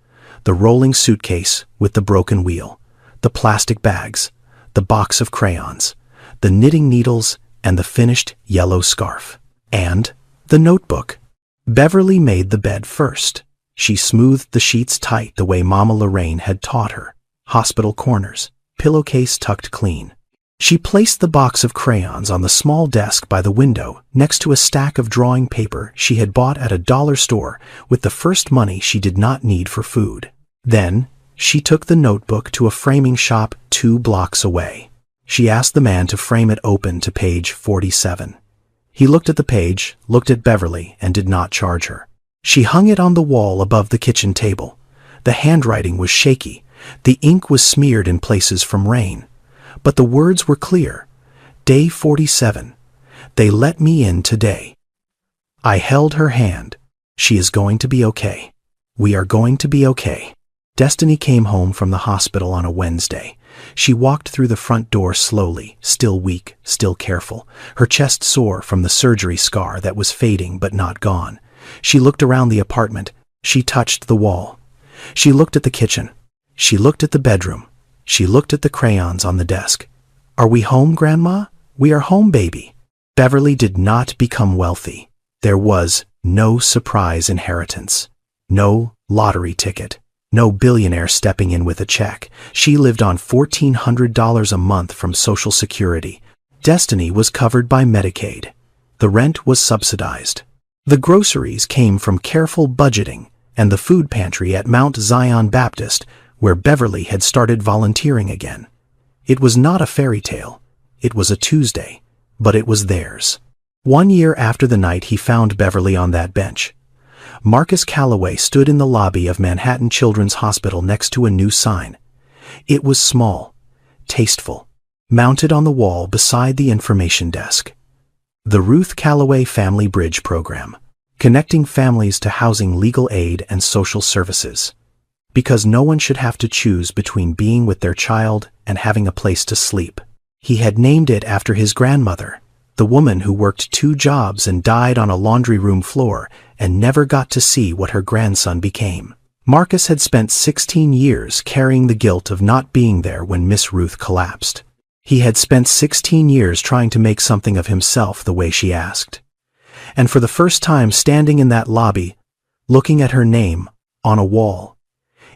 The rolling suitcase with the broken wheel, the plastic bags, the box of crayons, the knitting needles, and the finished yellow scarf. And the notebook. Beverly made the bed first. She smoothed the sheets tight the way Mama Lorraine had taught her. Hospital corners, pillowcase tucked clean. She placed the box of crayons on the small desk by the window next to a stack of drawing paper she had bought at a dollar store with the first money she did not need for food. Then, she took the notebook to a framing shop 2 blocks away. She asked the man to frame it open to page 47. He looked at the page, looked at Beverly, and did not charge her. She hung it on the wall above the kitchen table. The handwriting was shaky. The ink was smeared in places from rain. But the words were clear. Day 47. They let me in today. I held her hand. She is going to be okay. We are going to be okay. Destiny came home from the hospital on a Wednesday. She walked through the front door slowly, still weak, still careful, her chest sore from the surgery scar that was fading but not gone. She looked around the apartment. She touched the wall. She looked at the kitchen. She looked at the bedroom. She looked at the crayons on the desk. Are we home, Grandma? We are home, baby. Beverly did not become wealthy. There was no surprise inheritance. No lottery ticket. No billionaire stepping in with a check. She lived on $1,400 a month from Social Security. Destiny was covered by Medicaid. The rent was subsidized. The groceries came from careful budgeting and the food pantry at Mount Zion Baptist, where Beverly had started volunteering again. It was not a fairy tale. It was a Tuesday, but it was theirs. 1 year after the night he found Beverly on that bench, Marcus Calloway stood in the lobby of Manhattan Children's Hospital next to a new sign. It was small, tasteful, mounted on the wall beside the information desk. The Ruth Calloway Family Bridge Program, connecting families to housing, legal aid, and social services. Because no one should have to choose between being with their child and having a place to sleep. He had named it after his grandmother, the woman who worked 2 jobs and died on a laundry room floor and never got to see what her grandson became. Marcus had spent 16 years carrying the guilt of not being there when Miss Ruth collapsed. He had spent 16 years trying to make something of himself the way she asked. And for the first time standing in that lobby, looking at her name on a wall,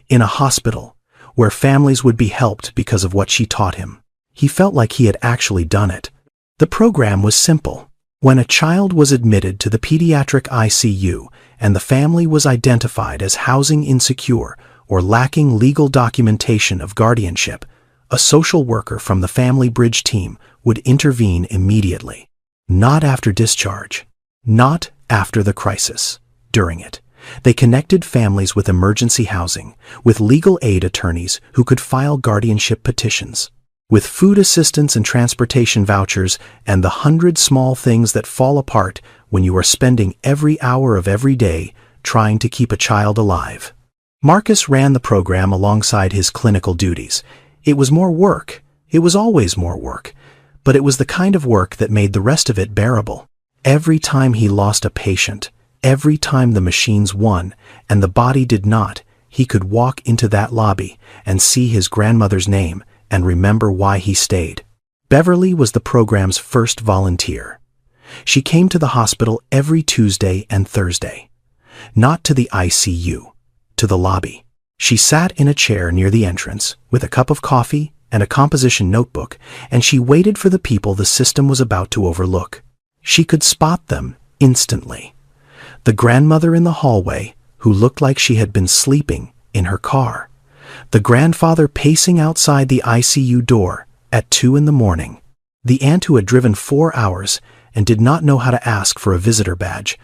in a hospital where families would be helped because of what she taught him, he felt like he had actually done it. The program was simple. When a child was admitted to the pediatric ICU and the family was identified as housing insecure or lacking legal documentation of guardianship, a social worker from the Family Bridge team would intervene immediately. Not after discharge, not after the crisis, during it. They connected families with emergency housing, with legal aid attorneys who could file guardianship petitions, with food assistance and transportation vouchers, and the 100 small things that fall apart when you are spending every hour of every day trying to keep a child alive. Marcus ran the program alongside his clinical duties. It was more work. It was always more work. But it was the kind of work that made the rest of it bearable. Every time he lost a patient, every time the machines won and the body did not, he could walk into that lobby and see his grandmother's name and remember why he stayed. Beverly was the program's first volunteer. She came to the hospital every Tuesday and Thursday. Not to the ICU, to the lobby. She sat in a chair near the entrance with a cup of coffee and a composition notebook, and she waited for the people the system was about to overlook. She could spot them instantly. The grandmother in the hallway, who looked like she had been sleeping in her car. The grandfather pacing outside the ICU door at 2 in the morning. The aunt who had driven 4 hours and did not know how to ask for a visitor badge.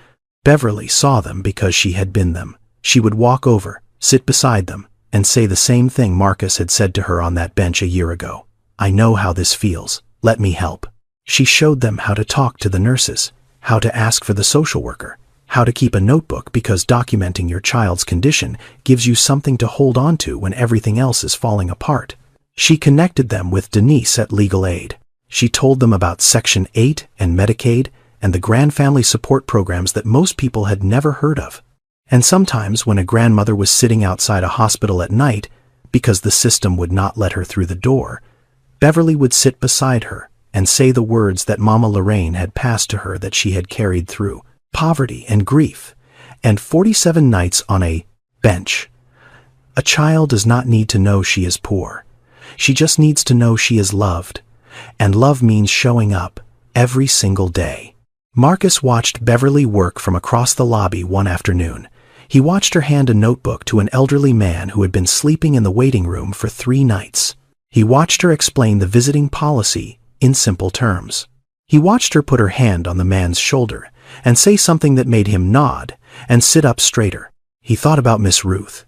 Beverly saw them because she had been them. She would walk over, sit beside them, and say the same thing Marcus had said to her on that bench a year ago. "I know how this feels. Let me help." She showed them how to talk to the nurses, how to ask for the social worker, how to keep a notebook because documenting your child's condition gives you something to hold on to when everything else is falling apart. She connected them with Denise at Legal Aid. She told them about Section 8 and Medicaid and the grand family support programs that most people had never heard of. And sometimes when a grandmother was sitting outside a hospital at night because the system would not let her through the door, Beverly would sit beside her and say the words that Mama Lorraine had passed to her that she had carried through poverty and grief, and 47 nights on a bench. A child does not need to know she is poor. She just needs to know she is loved, and love means showing up every single day. Marcus watched Beverly work from across the lobby one afternoon. He watched her hand a notebook to an elderly man who had been sleeping in the waiting room for 3 nights. He watched her explain the visiting policy in simple terms. He watched her put her hand on the man's shoulder and say something that made him nod and sit up straighter. He thought about Miss Ruth,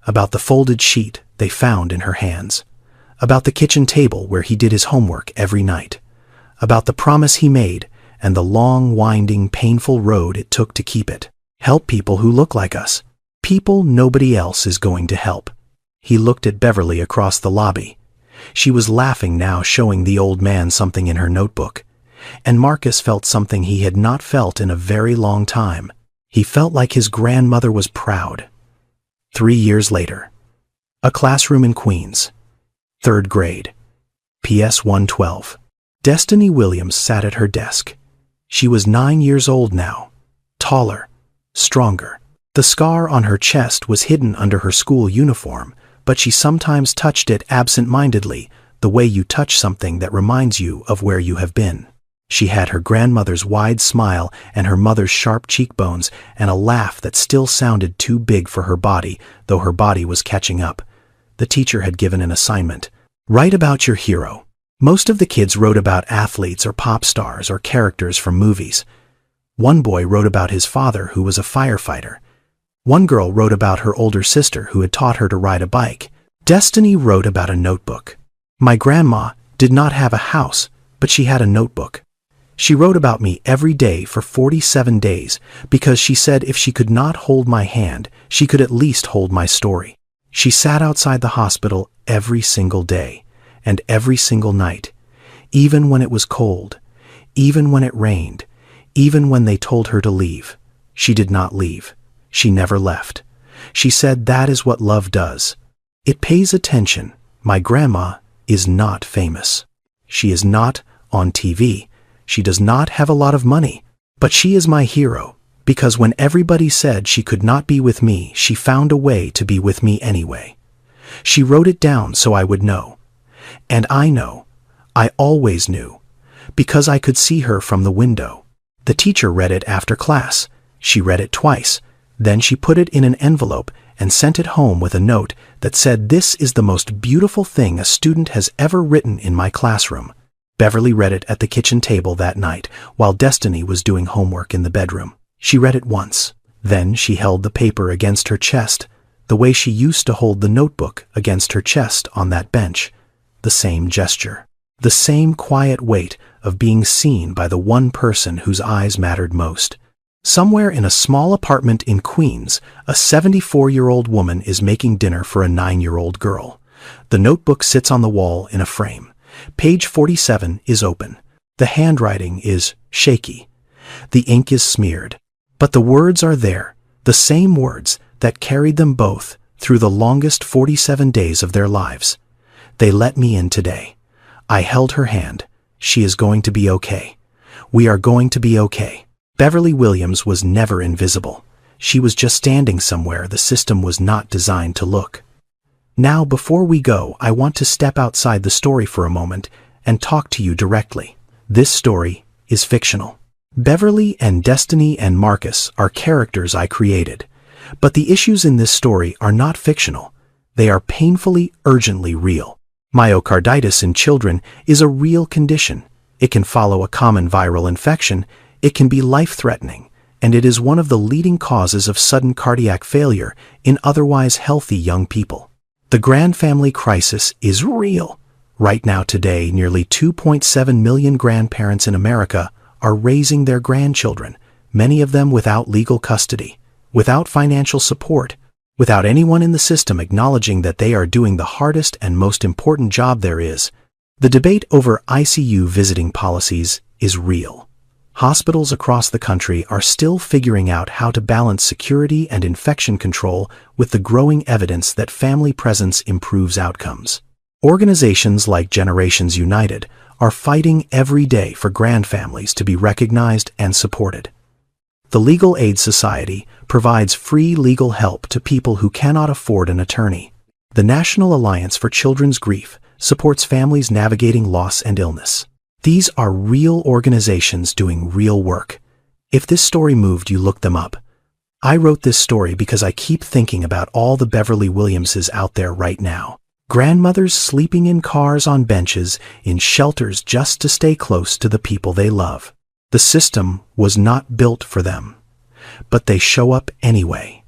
about the folded sheet they found in her hands, about the kitchen table where he did his homework every night, about the promise he made and the long, winding, painful road it took to keep it. Help people who look like us. People nobody else is going to help. He looked at Beverly across the lobby. She was laughing now, showing the old man something in her notebook. And Marcus felt something he had not felt in a very long time. He felt like his grandmother was proud. 3 years later. A classroom in Queens. 3rd grade. PS 112. Destiny Williams sat at her desk. She was 9 years old now. Taller. Stronger. The scar on her chest was hidden under her school uniform, but she sometimes touched it absent-mindedly, the way you touch something that reminds you of where you have been. She had her grandmother's wide smile and her mother's sharp cheekbones and a laugh that still sounded too big for her body, though her body was catching up. The teacher had given an assignment. Write about your hero. Most of the kids wrote about athletes or pop stars or characters from movies. One boy wrote about his father, who was a firefighter. One girl wrote about her older sister who had taught her to ride a bike. Destiny wrote about a notebook. My grandma did not have a house, but she had a notebook. She wrote about me every day for 47 days because she said if she could not hold my hand, she could at least hold my story. She sat outside the hospital every single day and every single night, even when it was cold, even when it rained, even when they told her to leave. She did not leave. She never left. She said that is what love does. It pays attention. My grandma is not famous. She is not on TV. She does not have a lot of money. But she is my hero, because when everybody said she could not be with me, she found a way to be with me anyway. She wrote it down so I would know. And I know. I always knew. Because I could see her from the window. The teacher read it after class. She read it twice. Then she put it in an envelope and sent it home with a note that said, "This is the most beautiful thing a student has ever written in my classroom." Beverly read it at the kitchen table that night while Destiny was doing homework in the bedroom. She read it once. Then she held the paper against her chest, the way she used to hold the notebook against her chest on that bench. The same gesture. The same quiet weight of being seen by the one person whose eyes mattered most. Somewhere in a small apartment in Queens, a 74-year-old woman is making dinner for a 9-year-old girl. The notebook sits on the wall in a frame. Page 47 is open. The handwriting is shaky. The ink is smeared. But the words are there, the same words that carried them both through the longest 47 days of their lives. "They let me in today. I held her hand. She is going to be okay. We are going to be okay." Beverly Williams was never invisible. She was just standing somewhere the system was not designed to look. Now, before we go, I want to step outside the story for a moment and talk to you directly. This story is fictional. Beverly and Destiny and Marcus are characters I created. But the issues in this story are not fictional. They are painfully, urgently real. Myocarditis in children is a real condition. It can follow a common viral infection. It can be life-threatening, and it is one of the leading causes of sudden cardiac failure in otherwise healthy young people. The grandfamily crisis is real. Right now today, nearly 2.7 million grandparents in America are raising their grandchildren, many of them without legal custody, without financial support, without anyone in the system acknowledging that they are doing the hardest and most important job there is. The debate over ICU visiting policies is real. Hospitals across the country are still figuring out how to balance security and infection control with the growing evidence that family presence improves outcomes. Organizations like Generations United are fighting every day for grandfamilies to be recognized and supported. The Legal Aid Society provides free legal help to people who cannot afford an attorney. The National Alliance for Children's Grief supports families navigating loss and illness. These are real organizations doing real work. If this story moved you, look them up. I wrote this story because I keep thinking about all the Beverly Williamses out there right now. Grandmothers sleeping in cars, on benches, in shelters just to stay close to the people they love. The system was not built for them, but they show up anyway.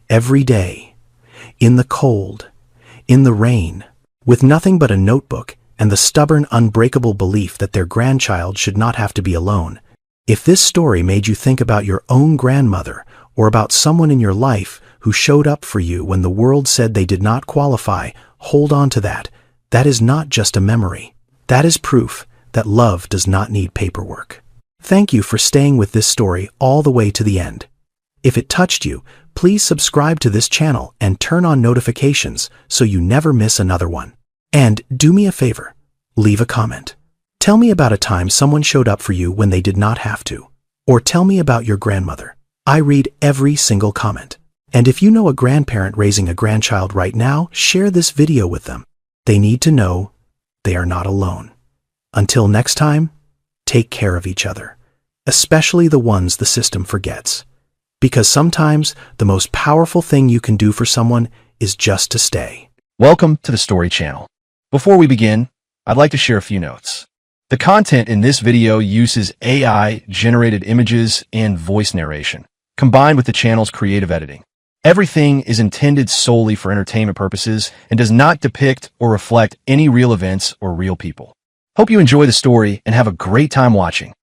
Every day, in the cold, in the rain, with nothing but a notebook and the stubborn, unbreakable belief that their grandchild should not have to be alone. If this story made you think about your own grandmother or about someone in your life who showed up for you when the world said they did not qualify, hold on to that. That is not just a memory. That is proof that love does not need paperwork. Thank you for staying with this story all the way to the end. If it touched you, please subscribe to this channel and turn on notifications so you never miss another one. And do me a favor, leave a comment. Tell me about a time someone showed up for you when they did not have to. Or tell me about your grandmother. I read every single comment. And if you know a grandparent raising a grandchild right now, share this video with them. They need to know they are not alone. Until next time, take care of each other, especially the ones the system forgets. Because sometimes the most powerful thing you can do for someone is just to stay. Welcome to the Story Channel. Before we begin, I'd like to share a few notes. The content in this video uses AI-generated images and voice narration, combined with the channel's creative editing. Everything is intended solely for entertainment purposes and does not depict or reflect any real events or real people. Hope you enjoy the story and have a great time watching.